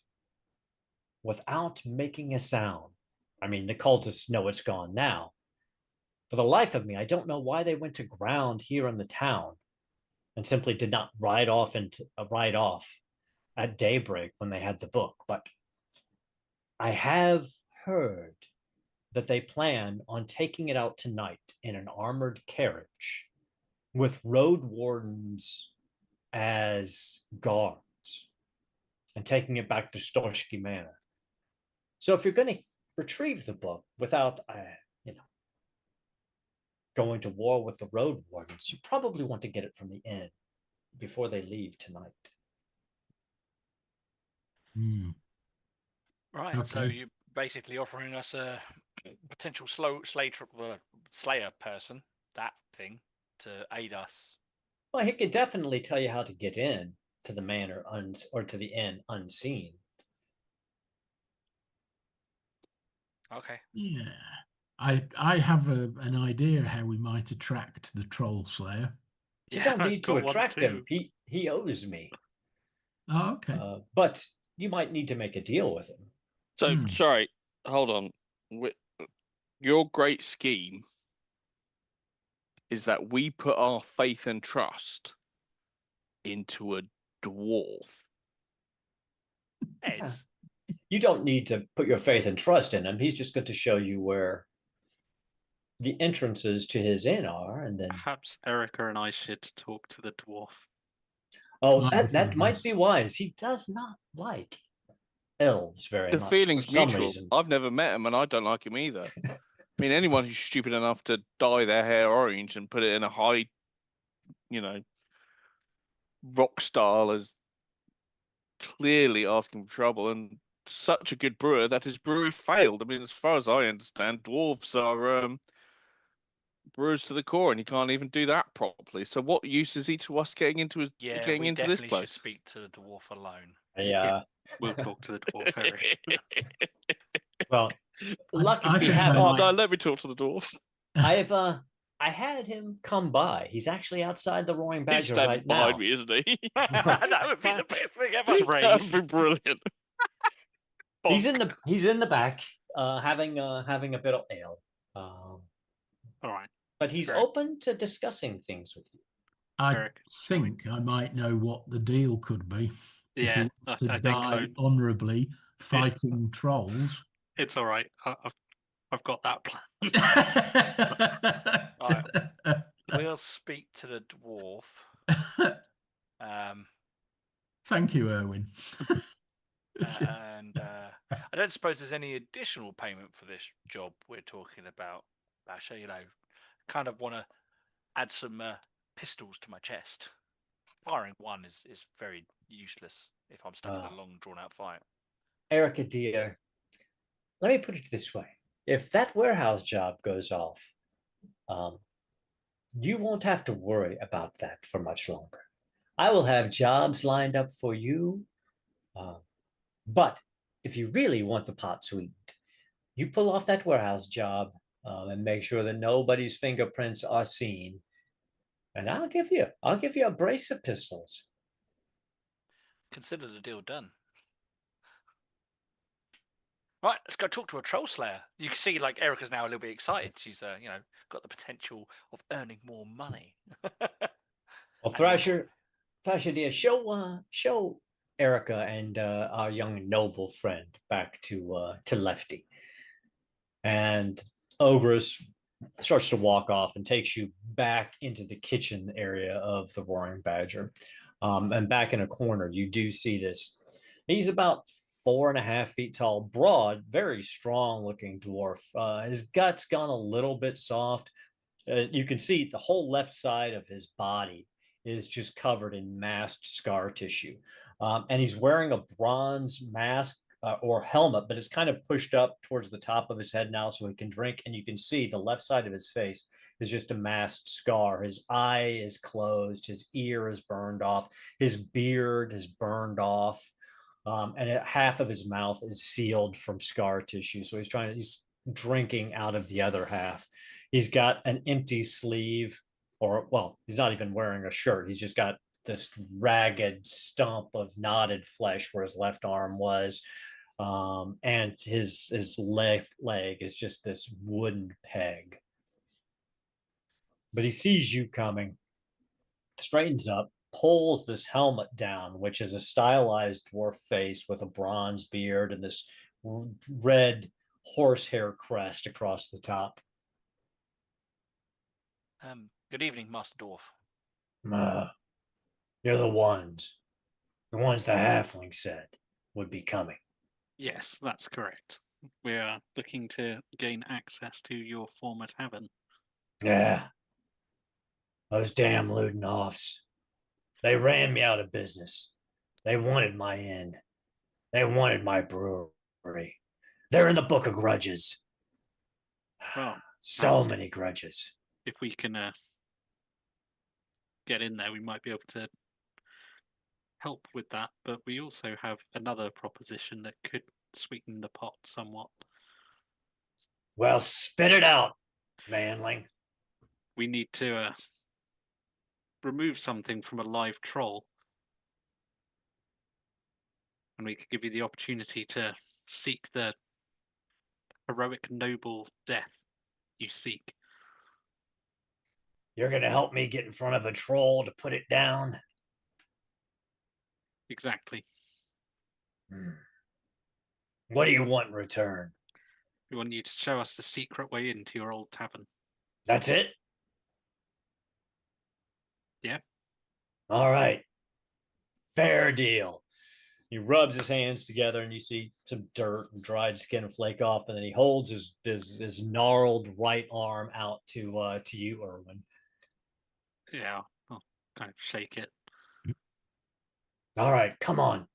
Without making a sound. I mean, the cultists know it's gone now. For the life of me, I don't know why they went to ground here in the town and simply did not ride off at daybreak when they had the book. But I have heard that they plan on taking it out tonight in an armored carriage with road wardens as guards and taking it back to Storsky Manor. So if you're going to retrieve the book without, going to war with the road wardens, you probably want to get it from the inn before they leave tonight. Right. Okay. So you're basically offering us a potential slayer person, that thing, to aid us. Well, he could definitely tell you how to get in to the manor or to the inn unseen. Okay. Yeah. I have an idea how we might attract the troll slayer. You don't need to attract him. He owes me. Oh, okay. But you might need to make a deal with him. So, sorry, hold on. Your great scheme is that we put our faith and trust into a dwarf. Yes. You don't need to put your faith and trust in him. He's just going to show you where the entrances to his inn are, and then perhaps Erica and I should talk to the dwarf. Oh, that might be wise. He does not like elves very much. The feeling's for some mutual. reason. I've never met him, and I don't like him either. I mean, anyone who's stupid enough to dye their hair orange and put it in a high, rock style is clearly asking for trouble, and such a good brewer that his brewery failed. I mean, as far as I understand, dwarves are brewers to the core, and he can't even do that properly. So what use is he to us getting into this place? Should speak to the dwarf alone. Yeah, we'll talk to the dwarf, Eric. Well, lucky we have. Oh no, let me talk to the dwarf. I had him come by. He's actually outside the Roaring Badger He's standing right behind now. me, isn't he? That would be the best thing ever. That'd be brilliant. He's in the back, having a bit of ale. All right. But he's open to discussing things with you. I think I might know what the deal could be. Yeah, if he wants to die honourably fighting trolls. It's all right. I've got that plan. Right. We'll speak to the dwarf. Thank you, Erwin. And I don't suppose there's any additional payment for this job we're talking about, Basher. Kind of want to add some pistols to my chest. Firing one is very useless if I'm stuck in a long, drawn-out fight. Erica, dear, let me put it this way. If that warehouse job goes off, you won't have to worry about that for much longer. I will have jobs lined up for you. But if you really want the pot sweet, you pull off that warehouse job and make sure that nobody's fingerprints are seen. And I'll give you a brace of pistols. Consider the deal done. Right, let's go talk to a troll slayer. You can see, Erica's now a little bit excited. She's, got the potential of earning more money. Well, Thrasher, dear, show Erica and our young noble friend back to Lefty. And Ogress starts to walk off and takes you back into the kitchen area of the Roaring Badger. And back in a corner, you do see this. He's about 4.5 feet tall, broad, very strong looking dwarf. His gut's gone a little bit soft. You can see the whole left side of his body is just covered in masked scar tissue. And he's wearing a bronze mask or helmet, but it's kind of pushed up towards the top of his head now so he can drink. And you can see the left side of his face is just a masked scar. His eye is closed. His ear is burned off. His beard is burned off. And half of his mouth is sealed from scar tissue. So he's drinking out of the other half. He's got an empty sleeve, he's not even wearing a shirt. He's just got this ragged stump of knotted flesh where his left arm was, and his leg is just this wooden peg. But he sees you coming, straightens up, pulls this helmet down, which is a stylized dwarf face with a bronze beard and this red horsehair crest across the top. Good evening, Master Dwarf. You're the ones the halfling said would be coming. Yes, that's correct. We are looking to gain access to your former tavern. Yeah. Those damn Ludenoffs. They ran me out of business. They wanted my inn. They wanted my brewery. They're in the book of grudges. Well, so many grudges. If we can get in there, we might be able to help with that. But we also have another proposition that could sweeten the pot somewhat. Well, spit it out, Manling. We need to remove something from a live troll. And we could give you the opportunity to seek the heroic noble death you seek. You're going to help me get in front of a troll to put it down? Exactly. What do you want in return? We want you to show us the secret way into your old tavern. That's it? Yeah. All right. Fair deal. He rubs his hands together and you see some dirt and dried skin flake off, and then he holds his gnarled right arm out to you, Erwin. Yeah, I'll kind of shake it. All right, come on.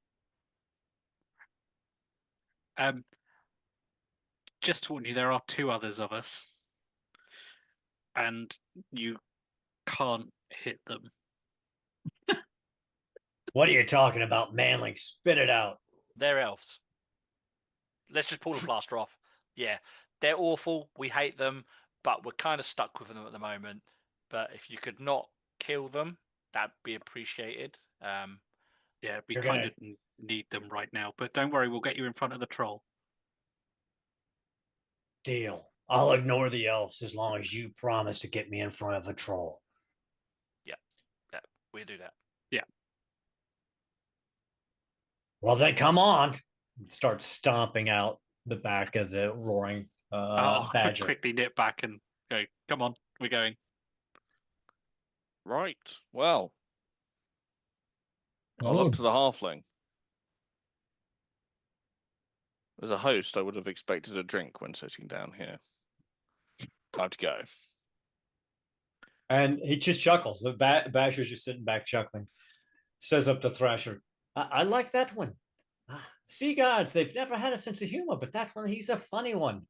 Just to warn you, there are two others of us, and you can't hit them. What are you talking about, Manling? Spit it out. They're elves. Let's just pull the plaster off. Yeah, they're awful. We hate them, but we're kind of stuck with them at the moment. But if you could not kill them, that'd be appreciated. Yeah, we kind of need them right now. But don't worry, we'll get you in front of the troll. Deal. I'll ignore the elves as long as you promise to get me in front of a troll. Yeah, we'll do that. Yeah. Well, then come on. Start stomping out the back of the roaring badger. Quickly nip back and go, come on, we're going. Right. Well, I'll look to the halfling. As a host, I would have expected a drink when sitting down here. Time to go. And he just chuckles. The Basher's just sitting back chuckling. Says up to Thrasher, I like that one. Sea gods, they've never had a sense of humor, but that one, he's a funny one.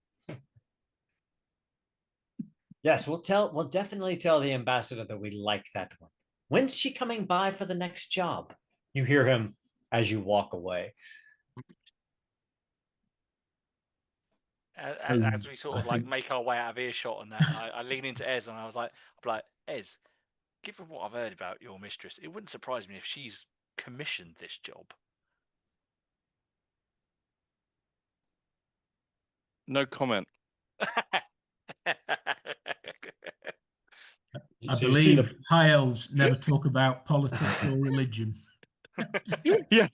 Yes, we'll definitely tell the ambassador that we like that one. When's she coming by for the next job? You hear him as you walk away. As we sort of like make our way out of earshot on that, I lean into Ez and I was like, Ez, given what I've heard about your mistress, it wouldn't surprise me if she's commissioned this job. No comment. I believe high elves never talk about politics or religion. Yeah.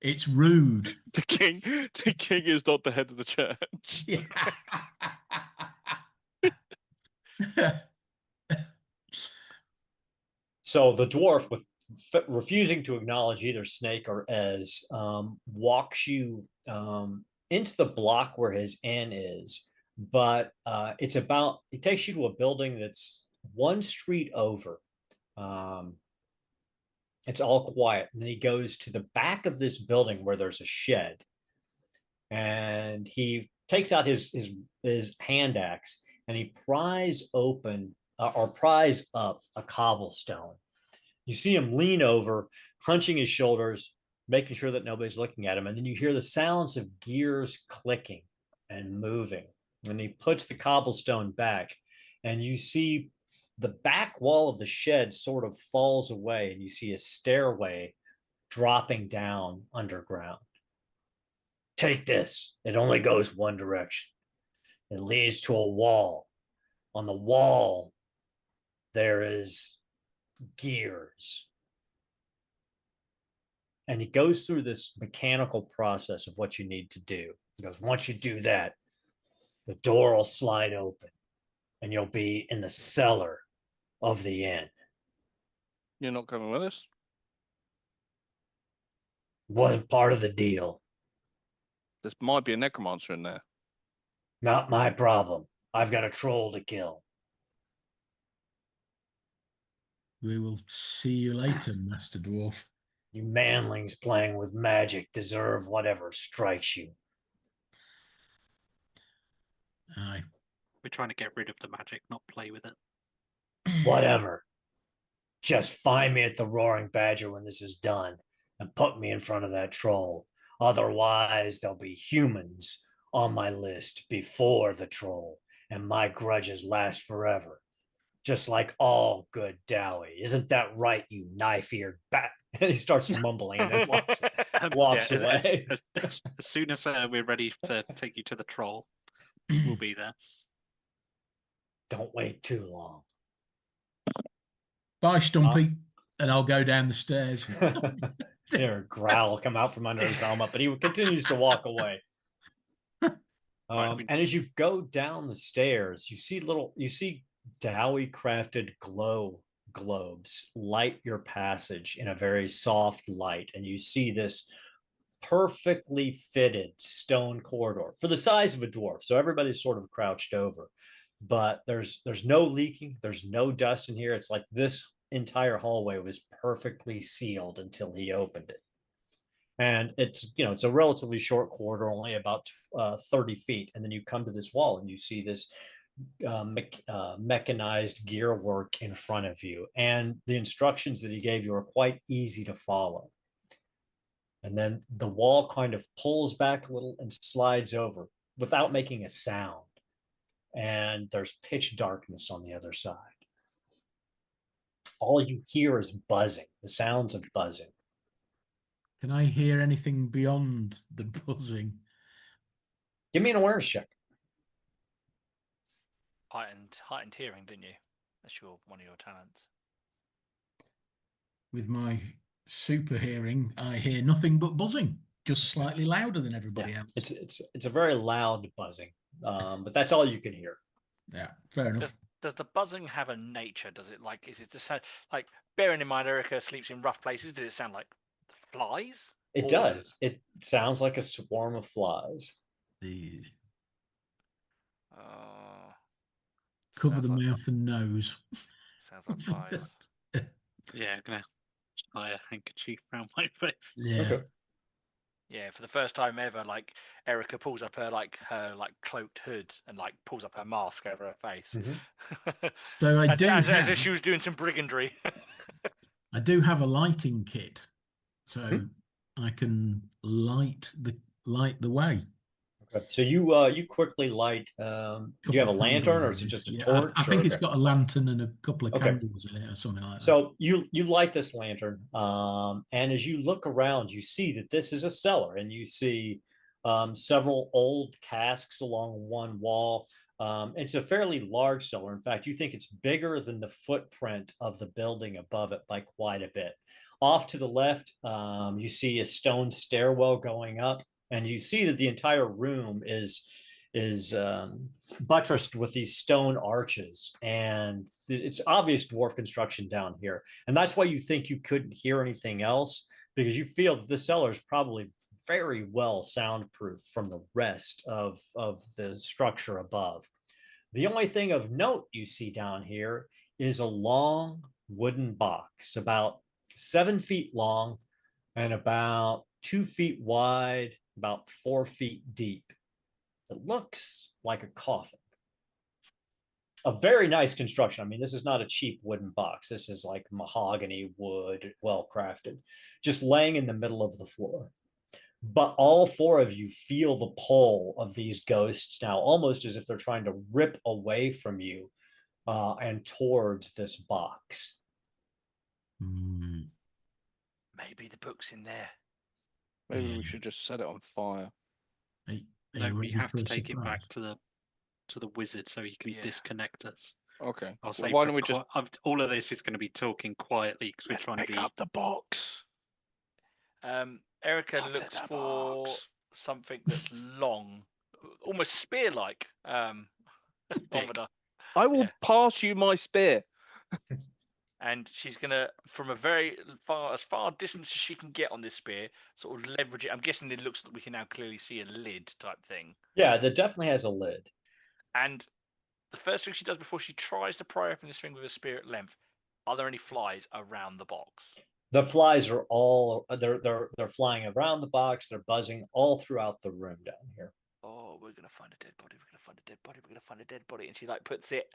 It's rude. The king is not the head of the church. Yeah. So the dwarf, with refusing to acknowledge either Snake or Ez, walks you into the block where his inn is, but it takes you to a building that's one street over. It's all quiet, and then he goes to the back of this building where there's a shed, and he takes out his hand axe and he pries up a cobblestone. You see him lean over, hunching his shoulders, making sure that nobody's looking at him. And then you hear the sounds of gears clicking and moving. And he puts the cobblestone back, and you see the back wall of the shed sort of falls away, and you see a stairway dropping down underground. Take this. It only goes one direction. It leads to a wall. On the wall, there is gears. And he goes through this mechanical process of what you need to do. He goes, once you do that, the door will slide open and you'll be in the cellar of the inn. You're not coming with us? Wasn't part of the deal. There might be a necromancer in there. Not my problem. I've got a troll to kill. We will see you later, Master Dwarf. You manlings playing with magic deserve whatever strikes you. Aye. We're trying to get rid of the magic, not play with it. Whatever. Just find me at the Roaring Badger when this is done and put me in front of that troll. Otherwise, there'll be humans on my list before the troll, and my grudges last forever. Just like all good Dowie. Isn't that right, you knife-eared bat? And he starts mumbling and then walks away. As soon as we're ready to take you to the troll, we'll be there. Don't wait too long. Bye, Stumpy. And I'll go down the stairs. There, a growl come out from under his helmet, but he continues to walk away. And as you go down the stairs, you see Dowie crafted glow globes light your passage in a very soft light, and you see this perfectly fitted stone corridor for the size of a dwarf. So everybody's sort of crouched over, but there's no leaking, there's no dust in here. It's like this entire hallway was perfectly sealed until he opened it. And it's a relatively short corridor, only about 30 feet. And then you come to this wall and you see this mechanized gear work in front of you. And the instructions that he gave you are quite easy to follow. And then the wall kind of pulls back a little and slides over without making a sound. And there's pitch darkness on the other side. All you hear is buzzing, the sounds of buzzing. Can I hear anything beyond the buzzing? Give me an awareness check. Heightened hearing, didn't you? That's one of your talents. With my super hearing, I hear nothing but buzzing, just slightly louder than everybody else. It's a very loud buzzing, but that's all you can hear. Yeah, fair enough. Does the buzzing have a nature? Does it is it the sound like, bearing in mind Erica sleeps in rough places? Did it sound like flies? It does. It sounds like a swarm of flies. Cover the mouth and nose. Sounds like flies. Yeah, I'm gonna tie a handkerchief around my face. Yeah. Okay. Yeah, for the first time ever, Erica pulls up her cloaked hood and pulls up her mask over her face. Mm-hmm. So I do as if she was doing some brigandry. I do have a lighting kit, so I can light the way. Okay. So you quickly light. Do you have a lantern, or is it just a torch? I think it's got a lantern and a couple of candles in it, or something like that. So you light this lantern, and as you look around, you see that this is a cellar, and you see several old casks along one wall. It's a fairly large cellar. In fact, you think it's bigger than the footprint of the building above it by quite a bit. Off to the left, you see a stone stairwell going up, and you see that the entire room is buttressed with these stone arches, and it's obvious dwarf construction down here. And that's why you think you couldn't hear anything else, because you feel that the cellar is probably very well soundproof from the rest of the structure above. The only thing of note you see down here is a long wooden box, about 7 feet long and about 2 feet wide, about 4 feet deep. It looks like a coffin. A very nice construction. I mean, this is not a cheap wooden box. This is like mahogany wood, well crafted, just laying in the middle of the floor. But all four of you feel the pull of these ghosts now, almost as if they're trying to rip away from you and towards this box. Maybe the book's in there. Maybe we should just set it on fire. No, we have to take it back to the wizard so he can disconnect us. Okay. I'll say why don't we just all of this is going to be talking quietly because we're trying to pick up the box. Erica looks for something that's long, almost spear-like. I will pass you my spear. And she's gonna, from as far distance as she can get on this spear, sort of leverage it. I'm guessing it looks like we can now clearly see a lid type thing. Yeah, that definitely has a lid. And the first thing she does before she tries to pry open this thing with a spear at length, are there any flies around the box? The flies are all they're flying around the box. They're buzzing all throughout the room down here. Oh, we're gonna find a dead body. We're gonna find a dead body. We're gonna find a dead body. And she like puts it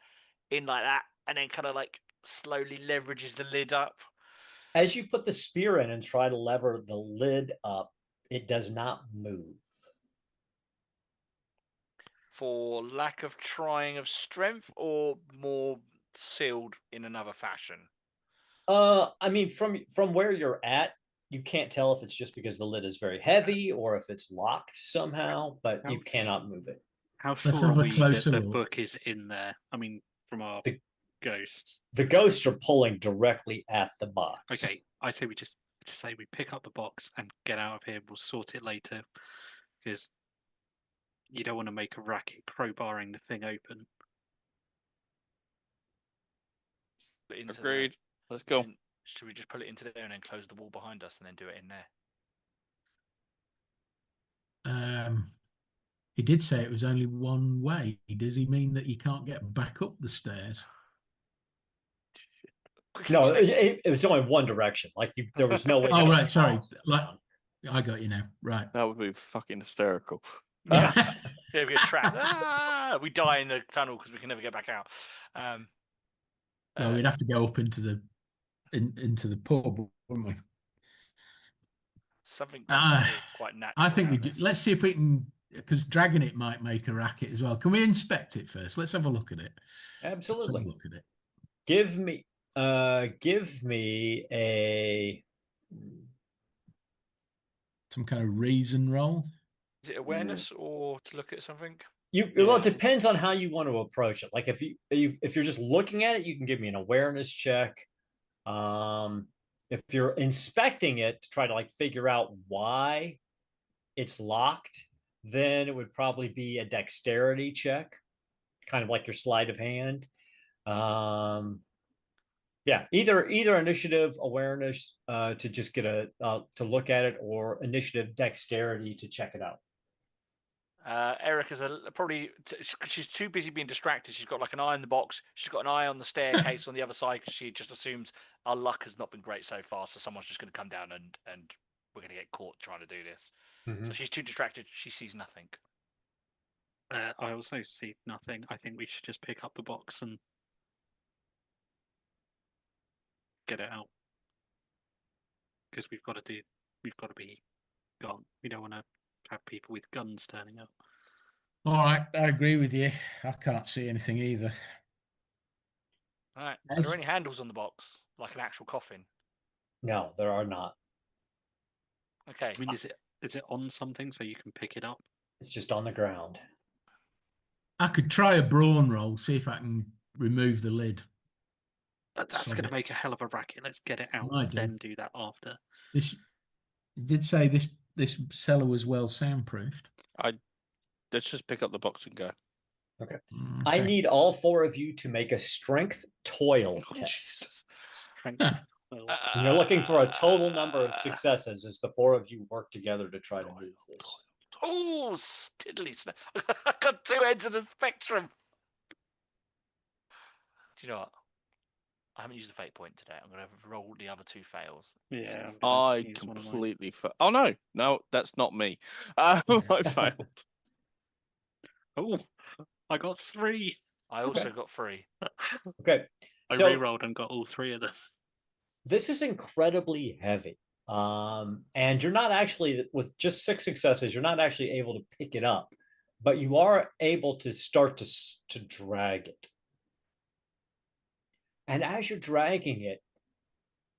in like that, and then kind of like slowly leverages the lid up. As you put the spear in and try to lever the lid up, it does not move. For lack of trying of strength, or more sealed in another fashion? I mean, from where you're at, you can't tell if it's just because the lid is very heavy or if it's locked somehow, but you cannot move it. How sure are we that the book is in there? I mean, from our ghosts. The ghosts are pulling directly at the box. Okay, I say we just say we pick up the box and get out of here. We'll sort it later, because you don't want to make a racket crowbarring the thing open. Agreed. Let's go. Should we just put it into there and then close the wall behind us and then do it in there? He did say it was only one way. Does he mean that you can't get back up the stairs? No, it was only one direction. Like there was no way. Oh, right. Sorry. Like, I got you now. Right. That would be fucking hysterical. Yeah, we get trapped. We die in the tunnel because we can never get back out. No, we'd have to go up into the pub, wouldn't we? Something quite natural. I think we do. Let's see if we can, because dragging it might make a racket as well. Can we inspect it first? Let's have a look at it. Absolutely. Let's have a look at it. Give me a some kind of reason roll. Is it awareness or to look at something? Well, it depends on how you want to approach it. Like if you're just looking at it, you can give me an awareness check. If you're inspecting it to try to like figure out why it's locked, then it would probably be a dexterity check, kind of like your sleight of hand. Yeah, either initiative, awareness to just get to look at it, or initiative, dexterity to check it out. Erica's probably, she's too busy being distracted. She's got like an eye on the box. She's got an eye on the staircase on the other side, because she just assumes our luck has not been great so far. So someone's just going to come down and we're going to get caught trying to do this. Mm-hmm. So she's too distracted. She sees nothing. I also see nothing. I think we should just pick up the box and get it out, because we've got to be gone. We don't want to have people with guns turning up. All right, I agree with you. I can't see anything either. All right. Are there any handles on the box, like an actual coffin? No, there are not. Okay. I mean, is it on something so you can pick it up? It's just on the ground. I could try a brawn roll, see if I can remove the lid. That's going to make a hell of a racket. Let's get it out and then do that after. This did say this cellar was well soundproofed. Let's just pick up the box and go. Okay. I need all four of you to make a strength toil test. Strength. And you're looking for a total number of successes as the four of you work together to try to move this. Oh, stiddly. I got two ends of the spectrum. Do you know what? I haven't used the fate point today. I'm going to roll the other two fails. Yeah. I completely Oh, no, that's not me. I failed. Oh, I got 3. I also got 3. Okay. I re-rolled and got all 3 of them. This is incredibly heavy. And you're not actually, with just 6 successes, you're not actually able to pick it up, but you are able to start to drag it. And as you're dragging it,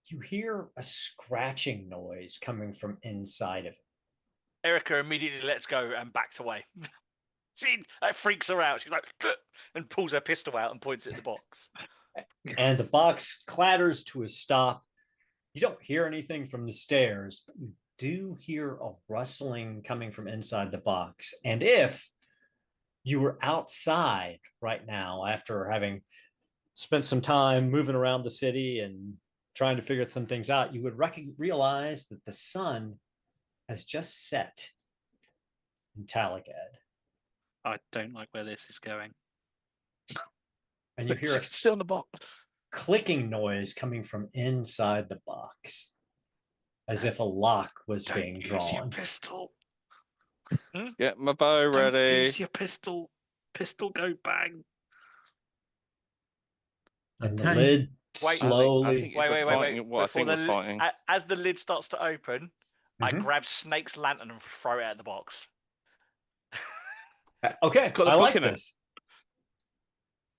you hear a scratching noise coming from inside of it. Erica immediately lets go and backs away. That freaks her out. She's like, and pulls her pistol out and points it at the box. And the box clatters to a stop. You don't hear anything from the stairs, but you do hear a rustling coming from inside the box. And if you were outside right now after having spent some time moving around the city and trying to figure some things out, you would realize that the sun has just set in Talagaad. I don't like where this is going. And you hear a still in the box. Clicking noise coming from inside the box, as if a lock was being drawn. Use your pistol. Get my bow ready. Don't use your pistol. Pistol, go bang. And the lid slowly. Wait. What I think we're fighting. As the lid starts to open, I grab Snake's lantern and throw it at the box. Okay, I like this.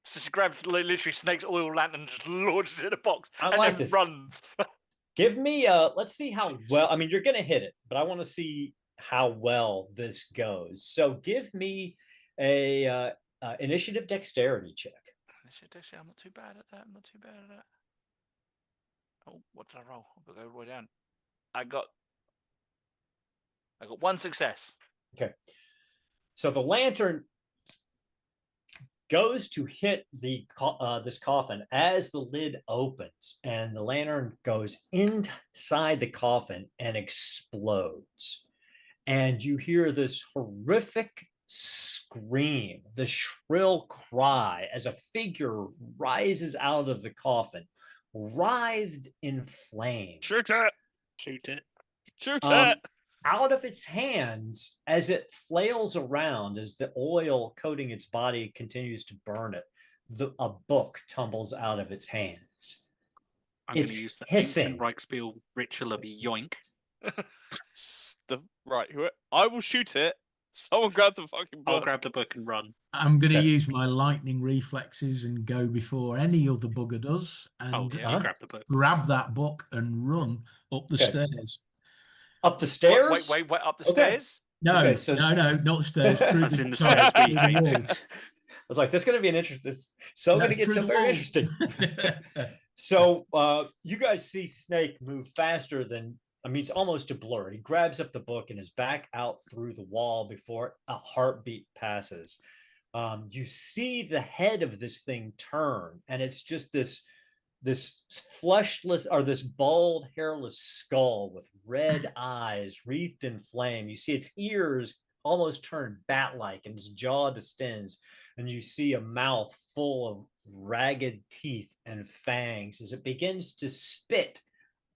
So she grabs literally Snake's oil lantern and just launches it in a box and then runs. Give me let's see how well. I mean, you're gonna hit it, but I want to see how well this goes. So give me a initiative dexterity check. I'm not too bad at that. Oh, what did I roll? I'll go all the way down. I got one success. Okay. So the lantern goes to hit the this coffin as the lid opens, and the lantern goes inside the coffin and explodes. And you hear this horrific scream, the shrill cry, as a figure rises out of the coffin, writhed in flames. Shoot it! Shoot it! Shoot it! Out of its hands, as it flails around, as the oil coating its body continues to burn it, a book tumbles out of its hands. I'm going to use the ancient Reichspiel ritual of yoink. Right, I will shoot it. Someone grab the fucking book. I'll grab the book and run. I'm going to use my lightning reflexes and go before any other bugger does. And grab the book. Grab that book and run up the stairs. Up the stairs? Wait, up the stairs? No, no, not the stairs. Through in the stairs. I was like, that's going to be an interesting. It's going to get so very interesting. So you guys see Snake move faster than, it's almost a blur. He grabs up the book and is back out through the wall before a heartbeat passes. You see the head of this thing turn, and it's just this fleshless, or this bald, hairless skull with red eyes wreathed in flame. You see its ears almost turn bat-like and its jaw distends, and you see a mouth full of ragged teeth and fangs as it begins to spit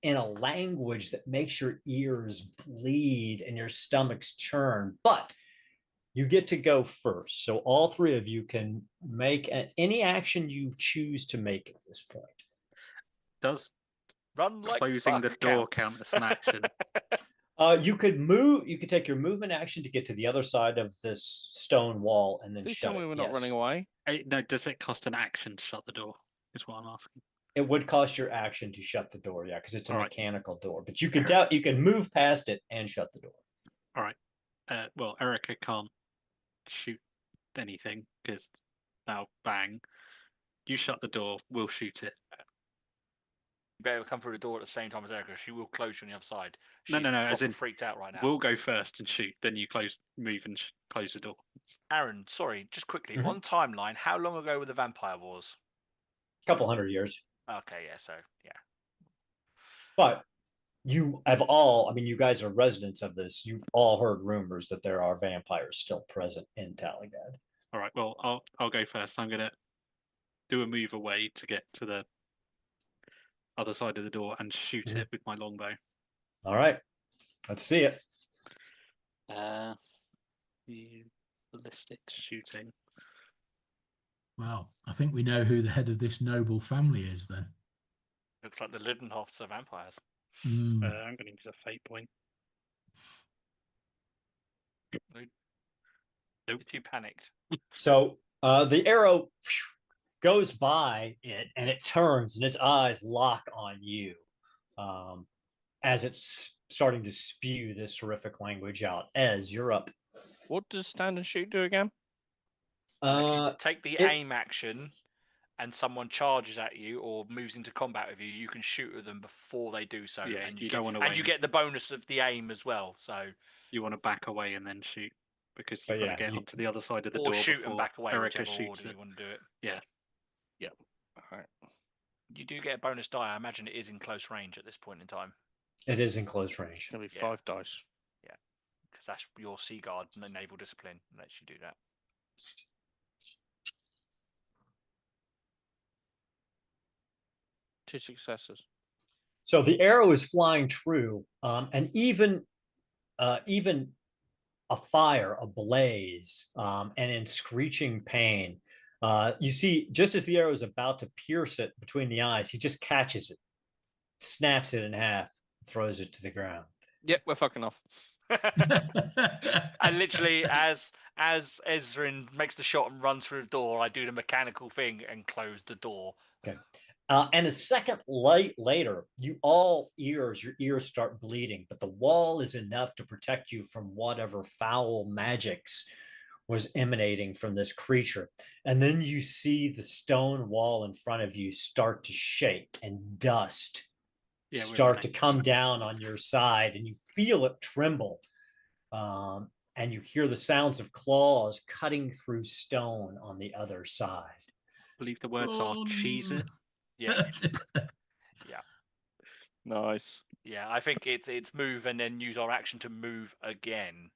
in a language that makes your ears bleed and your stomachs churn. But you get to go first, so all three of you can make any action you choose to make at this point. Does run like closing the door count as an action? You could move. You could take your movement action to get to the other side of this stone wall, and then Please shut tell me it. we're not running away. No, does it cost an action to shut the door? Is what I'm asking. It would cost your action to shut the door, yeah, because it's a mechanical door. But you can you can move past it and shut the door. All right. Well, Erica can't shoot anything because now bang. You shut the door. We'll shoot it. You better come through the door at the same time as Erica. She will close you on the other side. No. As in, freaked out right now. We'll go first and shoot. Then you move and close the door. Aaron, sorry, just quickly on timeline. How long ago were the vampire wars? A couple hundred years. Okay, yeah. So yeah. But you have all. You guys are residents of this. You've all heard rumors that there are vampires still present in Talagaad. All right. Well, I'll go first. I'm gonna do a move away to get to the other side of the door and shoot it with my longbow. All right, let's see it. The ballistic shooting. Well, I think we know who the head of this noble family is then. Looks like the Lidenhoffs are vampires. I'm going to use a fate point. Nope, too panicked. So the arrow goes by it, and it turns, and its eyes lock on you as it's starting to spew this horrific language out. Ez, you're up. What does stand and shoot do again? If you take the aim action and someone charges at you or moves into combat with you, you can shoot at them before they do so. Yeah, and you don't want to. And you get the bonus of the aim as well. So you want to back away and then shoot, because you've got to get onto the other side of the or door shoot and back away, Erica whichever shoots order it. you want to do it. Yeah. Yeah. All right. You do get a bonus die. I imagine it is in close range at this point in time. It is in close range. It'll be 5 dice. Yeah, because that's your Sea Guard and the naval discipline lets you do that. Two successes. So the arrow is flying true, and even a fire, a blaze, and in screeching pain. You see, just as the arrow is about to pierce it between the eyes, he just catches it, snaps it in half, throws it to the ground. Yep, we're fucking off. And literally, as Ezrin makes the shot and runs through the door, I do the mechanical thing and close the door. Okay. And a second later, your ears start bleeding, but the wall is enough to protect you from whatever foul magics was emanating from this creature. And then you see the stone wall in front of you start to shake, and dust start to come down on your side, and you feel it tremble. And you hear the sounds of claws cutting through stone on the other side. I believe the words are cheese it. Yeah. Yeah. Nice. Yeah, I think it's move and then use our action to move again.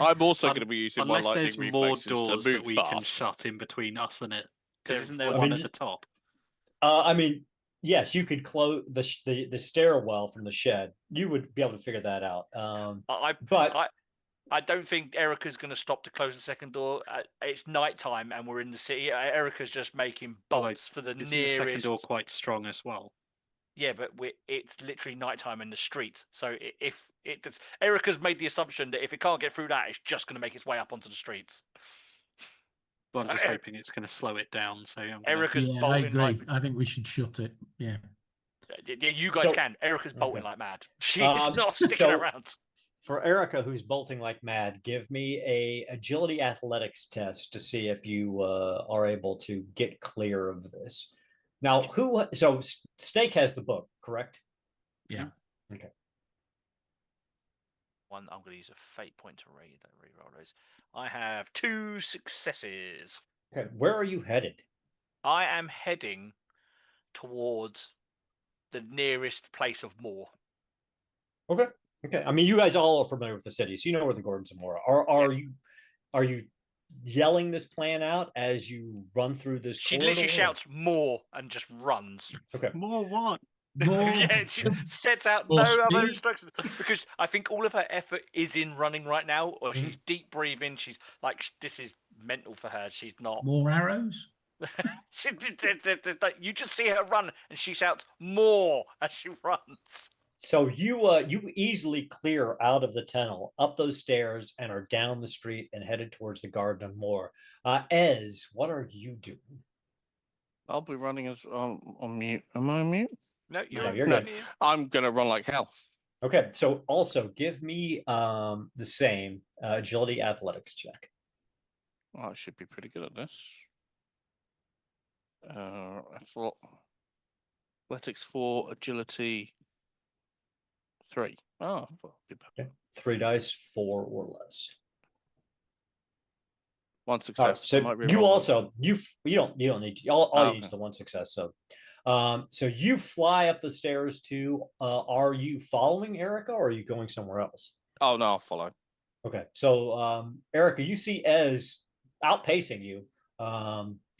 I'm also going to be using my unless lightning there's more reflexes doors to move that we fast. can shut in between us and it. Because isn't there I one mean, at the top? I mean, yes, you could close the stairwell from the shed. You would be able to figure that out. I don't think Erica's going to stop to close the second door. It's nighttime and we're in the city. Erica's just making bolts for the nearest. The second door quite strong as well? Yeah, but it's literally nighttime in the street. So if Erica's made the assumption that if it can't get through that, it's just going to make its way up onto the streets. Well, I'm just hoping it's going to slow it down. So Erica's bolting. I agree. I think we should shut it. Yeah. Yeah, you guys can. Erica's bolting like mad. She's not sticking around. For Erica, who's bolting like mad, give me a agility athletics test to see if you are able to get clear of this. Now, so Snake has the book, correct? Yeah. Okay. I'm going to use a fate point to re-roll those. I have 2 successes. Okay, where are you headed? I am heading towards the nearest place of Moor. Okay. Okay. I mean, you guys all are familiar with the city, so you know where the Gordons and Moor are. Are you yelling this plan out as you run through this corridor? She literally shouts "more" and just runs. Okay. More what? More. Yeah, she sets out no other instructions because I think all of her effort is in running right now, or she's deep breathing. She's like, this is mental for her. She's not. More arrows? You just see her run, and she shouts "more" as she runs. So you easily clear out of the tunnel, up those stairs, and are down the street and headed towards the Garden of Moor. Ez, what are you doing? I'll be running as on mute. Am I on mute? No, you're good. I'm gonna run like hell. Okay, so also give me the same agility athletics check. I should be pretty good at this. Athletics 4, agility 3. Oh, okay. 3 dice, 4 or less. 1 success. Right, so you also you don't need to. I'll use the 1 success. So, so you fly up the stairs too. Are you following Erica, or are you going somewhere else? Oh no, I'll follow. Okay, so Erica, you see Ez outpacing you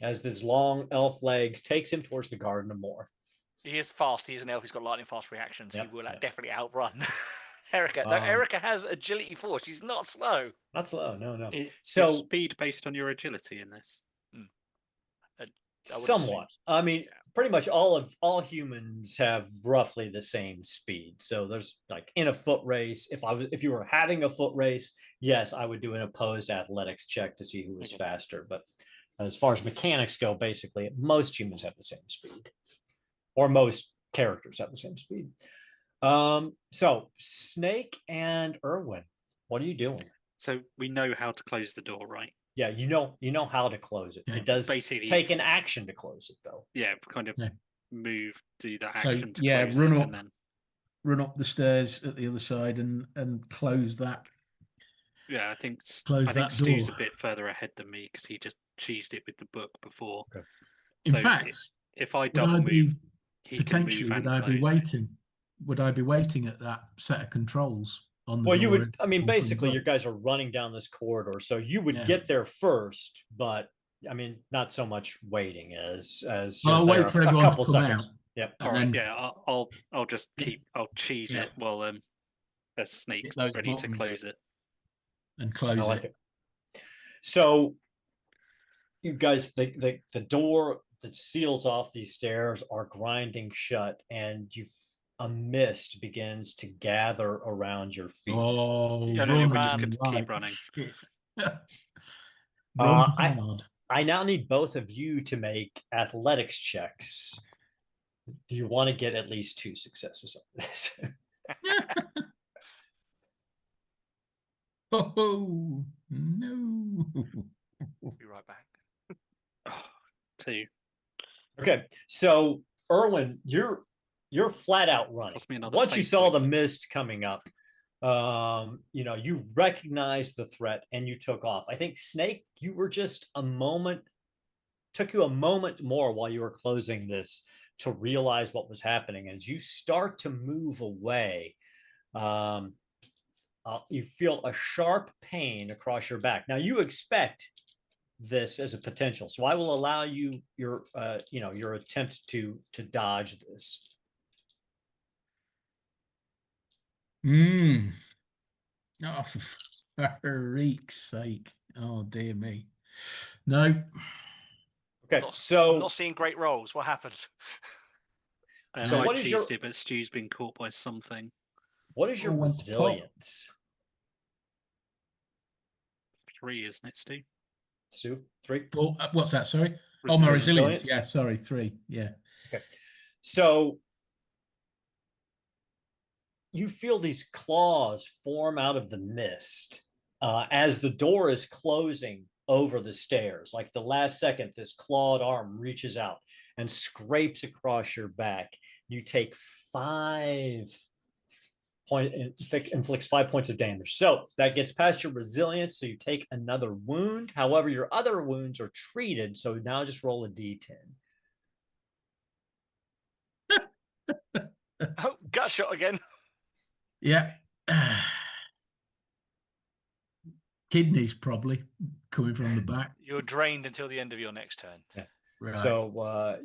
as this long elf legs takes him towards the Garden of Moor. He is fast. He's an elf. He's got lightning fast reactions. He will definitely outrun Erica. No, Erica has agility 4. She's not slow. Not slow. No. Is So speed based on your agility in this? Somewhat. I mean, pretty much all humans have roughly the same speed. So there's like in a foot race. If you were having a foot race, yes, I would do an opposed athletics check to see who was faster. But As far as mechanics go, basically, most humans have the same speed, or most characters have the same speed. So Snake and Erwin, what are you doing? So we know how to close the door, right? Yeah, you know how to close it. Yeah. It does Basically, take an action to close it, though. Yeah, kind of move, do that So, action to yeah, close run it, up. and then Run up the stairs at the other side and close that. yeah, I think that Stu's door. a bit further ahead than me because he just cheesed it with the book before. Okay. In So fact, if I would double I be move, he can move potentially would and I be close. waiting? Would I be waiting at that set of controls on the Well, door? you would. I mean, and basically, open you up? guys are running down this corridor, so you would Yeah. get there first. But I mean, not so much waiting as Well, I'll you're wait there for a everyone to couple come seconds. out. Yep. All right, yeah, I'll just keep I'll cheese Yeah. it while a Snake's those ready to buttons. close it. And close I like it. it. So, you guys, the door that seals off these stairs are grinding shut, and a mist begins to gather around your feet. Oh, Yeah, no, run, we're just man, gonna keep running. Run hard. I now need both of you to make athletics checks. Do you want to get at least 2 successes on this? Oh no! We'll be right back. 2. Okay, so Erwin, you're flat out running. Cost me another Once you fate saw point. the mist coming up, you recognized the threat and you took off. I think Snake, you were just took you a moment more while you were closing this to realize what was happening. As you start to move away, you feel a sharp pain across your back. Now you expect this as a potential, so I will allow you your attempt to dodge this. Oh, for freak's sake! Oh dear me! No. Okay, I'm not seeing great rolls. What happened? So I what is your- cheesed it, but Stu's been caught by something. What is your what's the resilience? 3, isn't it, Stu? Stu, 3. Oh, what's that? Sorry. Oh, my resilience. Resilience? Yeah, sorry, 3. Yeah. Okay. So you feel these claws form out of the mist as the door is closing over the stairs. Like the last second, this clawed arm reaches out and scrapes across your back. You take 5 inflicts 5 points of damage. So that gets past your resilience. So you take another wound. However, your other wounds are treated. So now just roll a d10. Oh, gut shot again. Yeah. Kidneys probably coming from the back. You're drained until the end of your next turn. Yeah. Right. So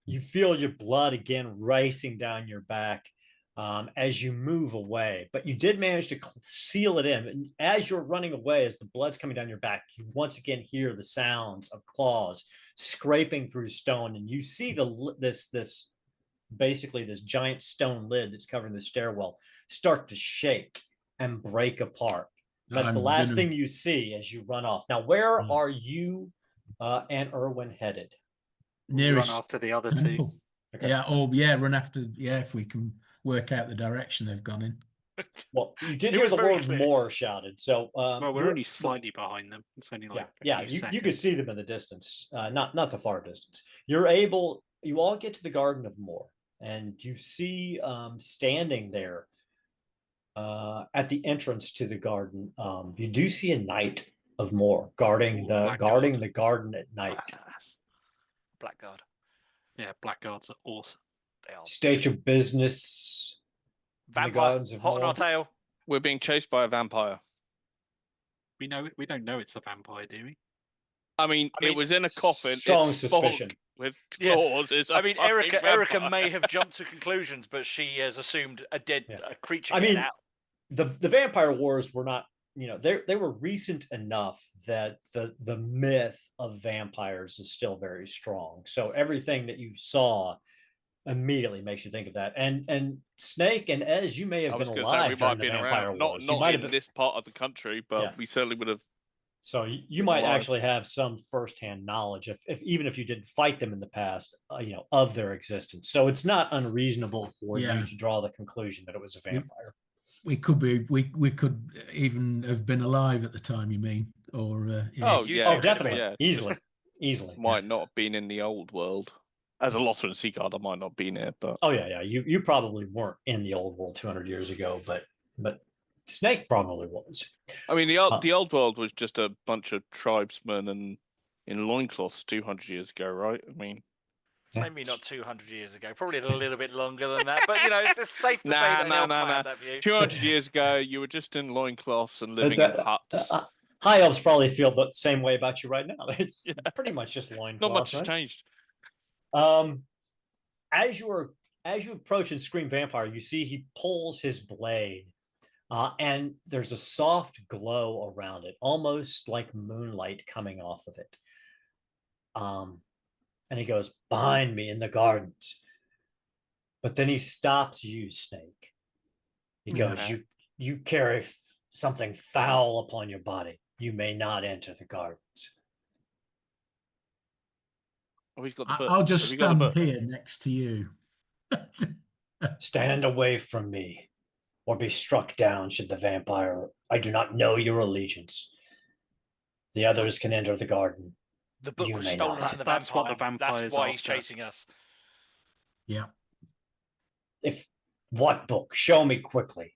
you feel your blood again racing down your back as you move away, but you did manage to seal it in. And as you're running away, as the blood's coming down your back, you once again hear the sounds of claws scraping through stone, and you see this giant stone lid that's covering the stairwell start to shake and break apart. That's the last thing you see as you run off. Now, where are you and Erwin headed? Nearest Run after the other temple. 2. Okay. Yeah. Run after. Yeah, if we can work out the direction they've gone in. Well, you did hear the word "more" shouted. So, well, we're only slightly behind them. It's only like you could see them in the distance, not the far distance. You all get to the Garden of More, and you see standing there at the entrance to the garden. You do see a knight of More guarding the garden at night. Blackguard. Yeah, blackguards are awesome. They are. State your business. Vampire, the Gardens of hot on More. our tail. We're being chased by a vampire. We don't know it's a vampire, do we? I mean, it was in a coffin. Strong it's suspicion. With claws. Yeah. I mean, Erica may have jumped to conclusions, but she has assumed a dead creature. Out. The vampire wars were not, they were recent enough that the myth of vampires is still very strong. So everything that you saw immediately makes you think of that. And Snake and Ez, you may have been alive during the vampire wars. Not in this part of the country, but we certainly would have So you might actually have some firsthand knowledge, if even if you didn't fight them in the past, of their existence. So it's not unreasonable for you to draw the conclusion that it was a vampire. We could even have been alive at the time. You mean? Or definitely, easily. Might not have been in the old world. As a Lothar and Seaguard, I might not have been here, but you probably weren't in the old world 200 years ago, but Snake probably was. I mean, the old world was just a bunch of tribesmen and in loincloths 200 years ago, right? I mean, maybe not 200 years ago, probably a little bit longer than that. But it's safe to say that that view. 200 years ago, you were just in loincloths and living in huts. High elves probably feel the same way about you right now. It's pretty much just loincloths. Not much has changed. As you approach and scream vampire, you see he pulls his blade. And there's a soft glow around it, almost like moonlight coming off of it. And he goes, behind me in the gardens. But then he stops you, Snake. He goes, you carry something foul upon your body. You may not enter the gardens. Oh, he's got the book. I'll just stand here next to you. Stand away from me, or be struck down should the vampire. I do not know your allegiance. The others can enter the garden. The book was stolen from the vampire. That's what the vampire is. That's why he's chasing us. Yeah. What book? Show me quickly.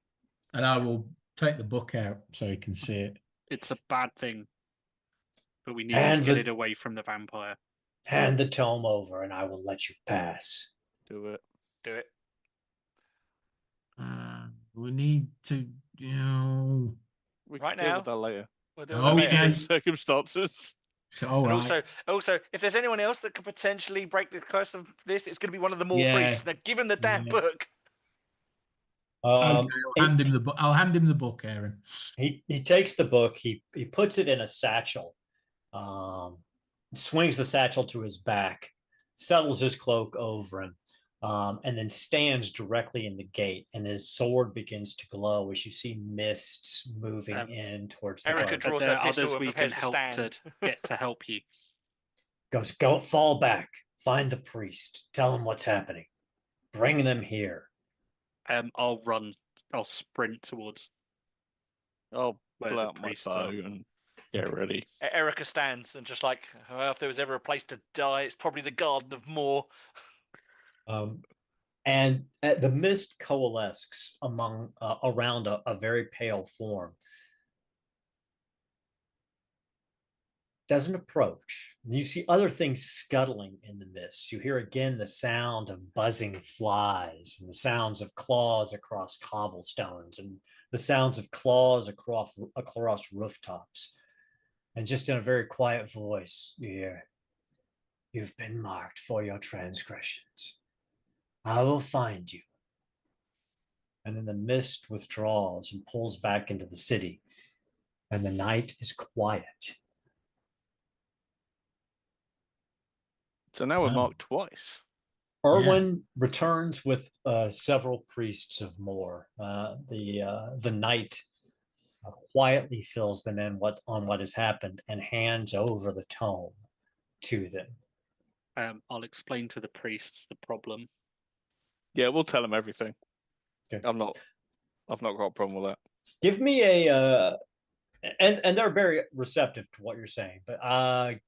And I will take the book out so you can see it. It's a bad thing, but we need to get it away from the vampire. Hand the tome over, and I will let you pass. Do it. We need to, we can deal with that later. We'll do it later. Circumstances. All right. Also, if there's anyone else that could potentially break the curse of this, it's going to be one of the more priests. They're given the damn book. Okay, I'll hand him the book, Aaron. He takes the book. He puts it in a satchel. Swings the satchel to his back, settles his cloak over him, and then stands directly in the gate. And his sword begins to glow as you see mists moving in towards the Erica draws her pistol others and we can help to get to help you. Goes, go, fall back, find the priest, tell him what's happening, bring them here. I'll sprint towards. I'll pull out my bow and get ready. Erica stands and just like, well, if there was ever a place to die, it's probably the Garden of Moor. And the mist coalesces around a very pale form. Doesn't approach. You see other things scuttling in the mist. You hear again the sound of buzzing flies and the sounds of claws across cobblestones and the sounds of claws across rooftops. And just in a very quiet voice, you hear, "You've been marked for your transgressions. I will find you." And then the mist withdraws and pulls back into the city, and the night is quiet. So now we're marked twice. Erwin returns with several priests of Moor. The knight quietly fills them in on what has happened and hands over the tome to them. I'll explain to the priests the problem. Yeah, we'll tell them everything. Okay. I've not got a problem with that. Give me a and they're very receptive to what you're saying, but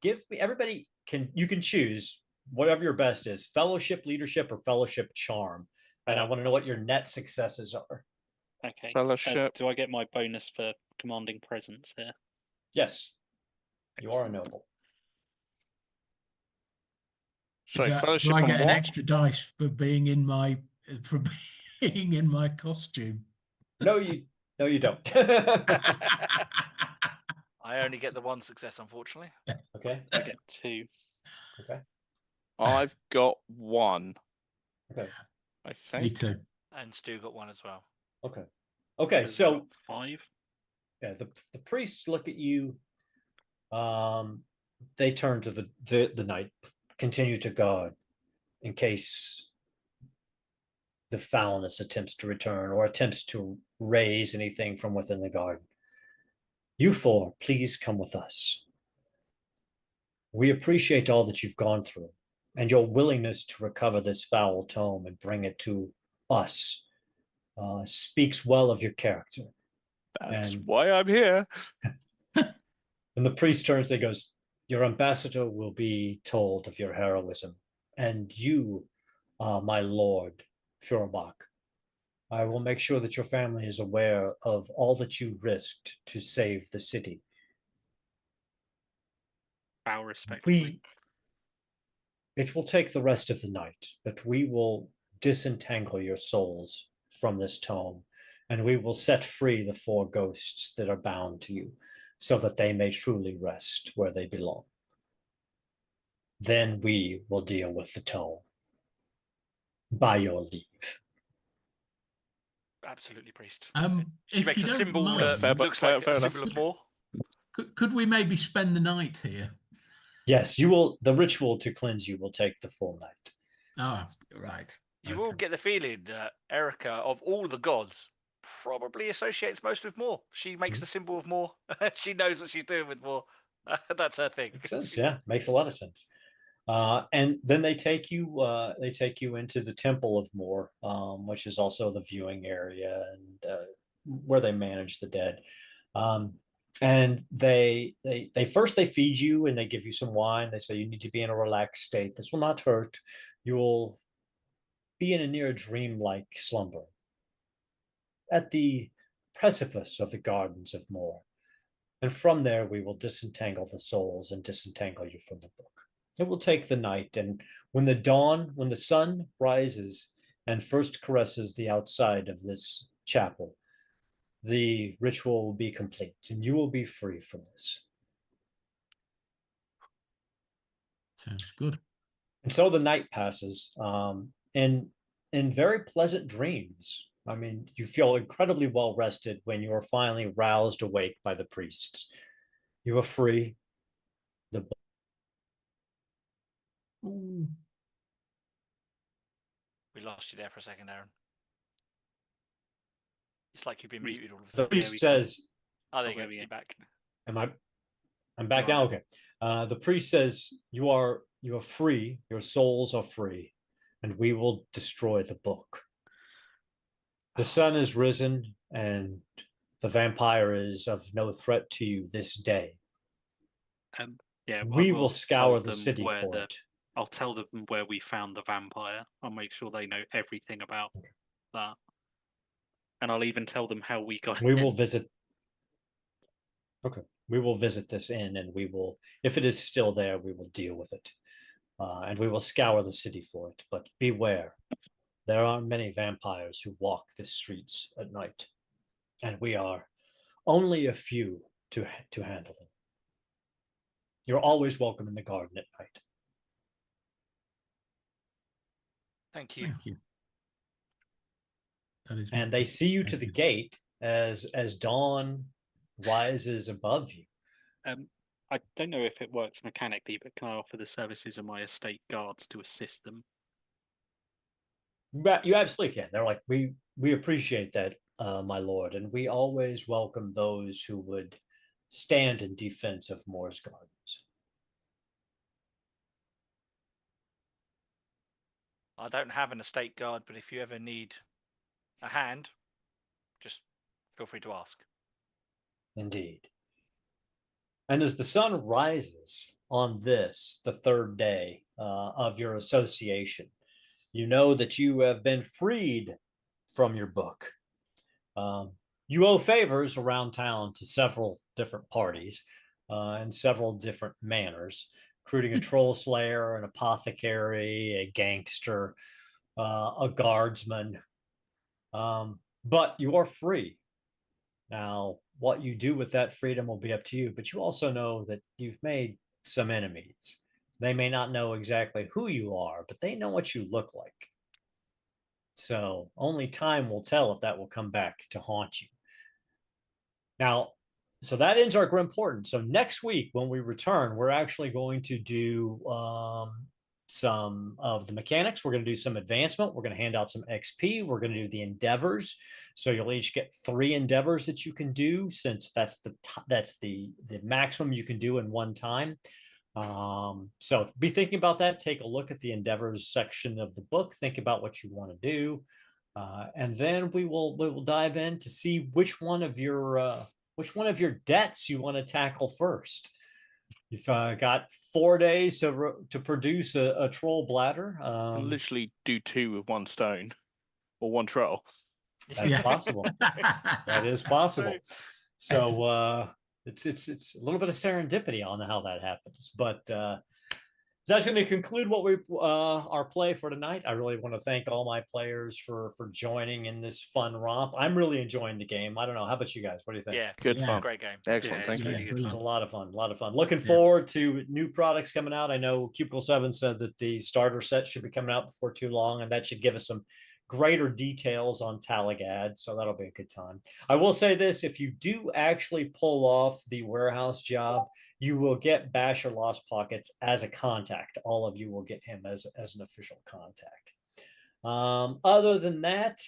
give me, everybody you can choose whatever your best is, fellowship, leadership, or fellowship charm. And I want to know what your net successes are. Okay. Fellowship. Do I get my bonus for commanding presence here? Yes. You are a noble. Sorry, fellowship. Do I get an extra dice for being in my costume? No, you don't. I only get the one success, unfortunately. Okay. I get 2. Okay. I've got 1. Okay. I think. Me too. And Stu got 1 as well. Okay. Okay. So 5. Yeah, the priests look at you. They turn to the knight, continue to guard in case the foulness attempts to return or attempts to raise anything from within the garden. You four, please come with us. We appreciate all that you've gone through and your willingness to recover this foul tome and bring it to us speaks well of your character. That's why I'm here. And the priest turns and goes, your ambassador will be told of your heroism. And you, my lord, Furbach, I will make sure that your family is aware of all that you risked to save the city. Bow respectfully. It will take the rest of the night, but we will disentangle your souls from this tome, and we will set free the four ghosts that are bound to you, so that they may truly rest where they belong. Then we will deal with the tome. By your leave. Absolutely, priest. She makes a symbol that looks like a symbol of more. Could we maybe spend the night here? Yes, you will. The ritual to cleanse you will take the full night. Ah, right. You will get the feeling that Erica, of all the gods, probably associates most with Moore. She makes the symbol of Moore. She knows what she's doing with Moore. That's her thing. Makes sense. Yeah, makes a lot of sense. And then they take you into the Temple of Moore, which is also the viewing area and where they manage the dead. And they first they feed you and they give you some wine. They say you need to be in a relaxed state. This will not hurt. You will be in a near dream-like slumber at the precipice of the gardens of Moore. And from there we will disentangle the souls and disentangle you from the book. It will take the night, and when the sun rises and first caresses the outside of this chapel, the ritual will be complete, and you will be free from this. Sounds good. And so the night passes, in very pleasant dreams. I mean, you feel incredibly well rested when you are finally roused awake by the priests. You are free. The Ooh. We lost you there for a second, Aaron. It's like you've been muted all of a the sudden. priest says, "Oh, there you go. You're back." I'm back now. Okay. The priest says, you are free. Your souls are free, and we will destroy the book. The sun is risen, and the vampire is of no threat to you this day. Yeah, we will scour the city for it. I'll tell them where we found the vampire. I'll make sure they know everything about that. And I'll even tell them how we got We will visit. Okay. We will visit this inn, and we will, if it is still there, we will deal with it. And we will scour the city for it. But beware, there are many vampires who walk the streets at night, and we are only a few to handle them. You're always welcome in the garden at night. Thank you. Thank you. That is and they see you to the gate as dawn rises above you. I don't know if it works mechanically, but can I offer the services of my estate guards to assist them? You absolutely can. They're like, we appreciate that, my lord, and we always welcome those who would stand in defense of Moore's Gardens. I don't have an estate guard, but if you ever need a hand, just feel free to ask. Indeed. And as the sun rises on this, the third day of your association, you know that you have been freed from your book. You owe favors around town to several different parties in several different manners, including a troll slayer, an apothecary, a gangster, a guardsman. But you are free. Now, what you do with that freedom will be up to you, but you also know that you've made some enemies. They may not know exactly who you are, but they know what you look like. So only time will tell if that will come back to haunt you. Now, so that ends our Grim Portent. So next week when we return, we're actually going to do some of the mechanics. We're going to do some advancement. We're going to hand out some XP. We're going to do the endeavors. So you'll each get 3 endeavors that you can do, since that's the maximum you can do in one time. So be thinking about that. Take a look at the endeavors section of the book. Think about what you want to do. And then we will dive in to see which one of your debts you want to tackle first. You've got 4 days to produce a troll bladder. Literally do 2 with 1 stone or 1 troll. That's possible. That is possible. So it's a little bit of serendipity on how that happens. But that's going to conclude what we our play for tonight. I really want to thank all my players for joining in this fun romp. I'm really enjoying the game. I don't know. How about you guys? What do you think? Yeah, good fun. Great game. Excellent. Thank you. It was a lot of fun. Looking forward to new products coming out. I know Cubicle 7 said that the starter set should be coming out before too long, and that should give us some greater details on Talagaad. So that'll be a good time. I will say this: if you do actually pull off the warehouse job, you will get Basher Lost Pockets as a contact. All of you will get him as an official contact. Other than that,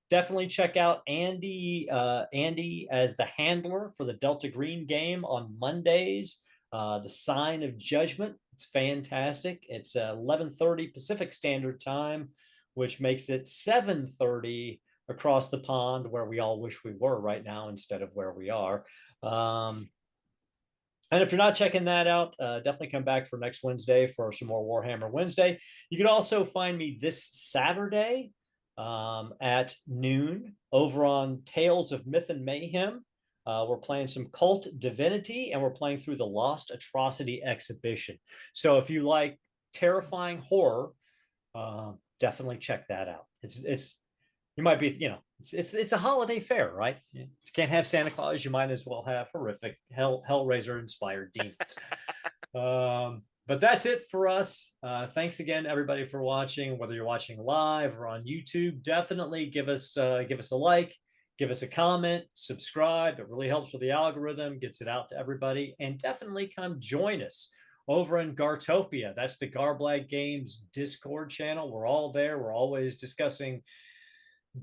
definitely check out Andy as the handler for the Delta Green game on Mondays. The Sign of Judgment. It's fantastic. It's 11:30 Pacific Standard Time, which makes it 7:30 across the pond, where we all wish we were right now instead of where we are. And if you're not checking that out, definitely come back for next Wednesday for some more Warhammer Wednesday. You can also find me this Saturday at noon over on Tales of Myth and Mayhem. We're playing some Cult Divinity, and we're playing through the Lost Atrocity exhibition. So if you like terrifying horror, definitely check that out. You might be, it's a holiday fair, right? You can't have Santa Claus. You might as well have horrific Hellraiser inspired demons. But that's it for us. Thanks again, everybody, for watching. Whether you're watching live or on YouTube, definitely give us a like, give us a comment, subscribe. It really helps with the algorithm, gets it out to everybody, and definitely come join us over in Gartopia. That's the garblaggames Discord channel. We're all there. We're always discussing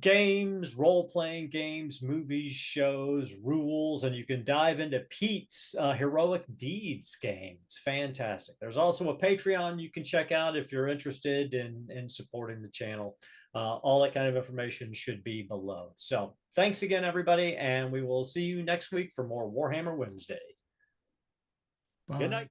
games, role-playing games, movies, shows, rules, and you can dive into Pete's Heroic Deeds game. It's fantastic. There's also a Patreon you can check out if you're interested in supporting the channel. All that kind of information should be below. So thanks again, everybody, and we will see you next week for more Warhammer Wednesday. Bye. Good night.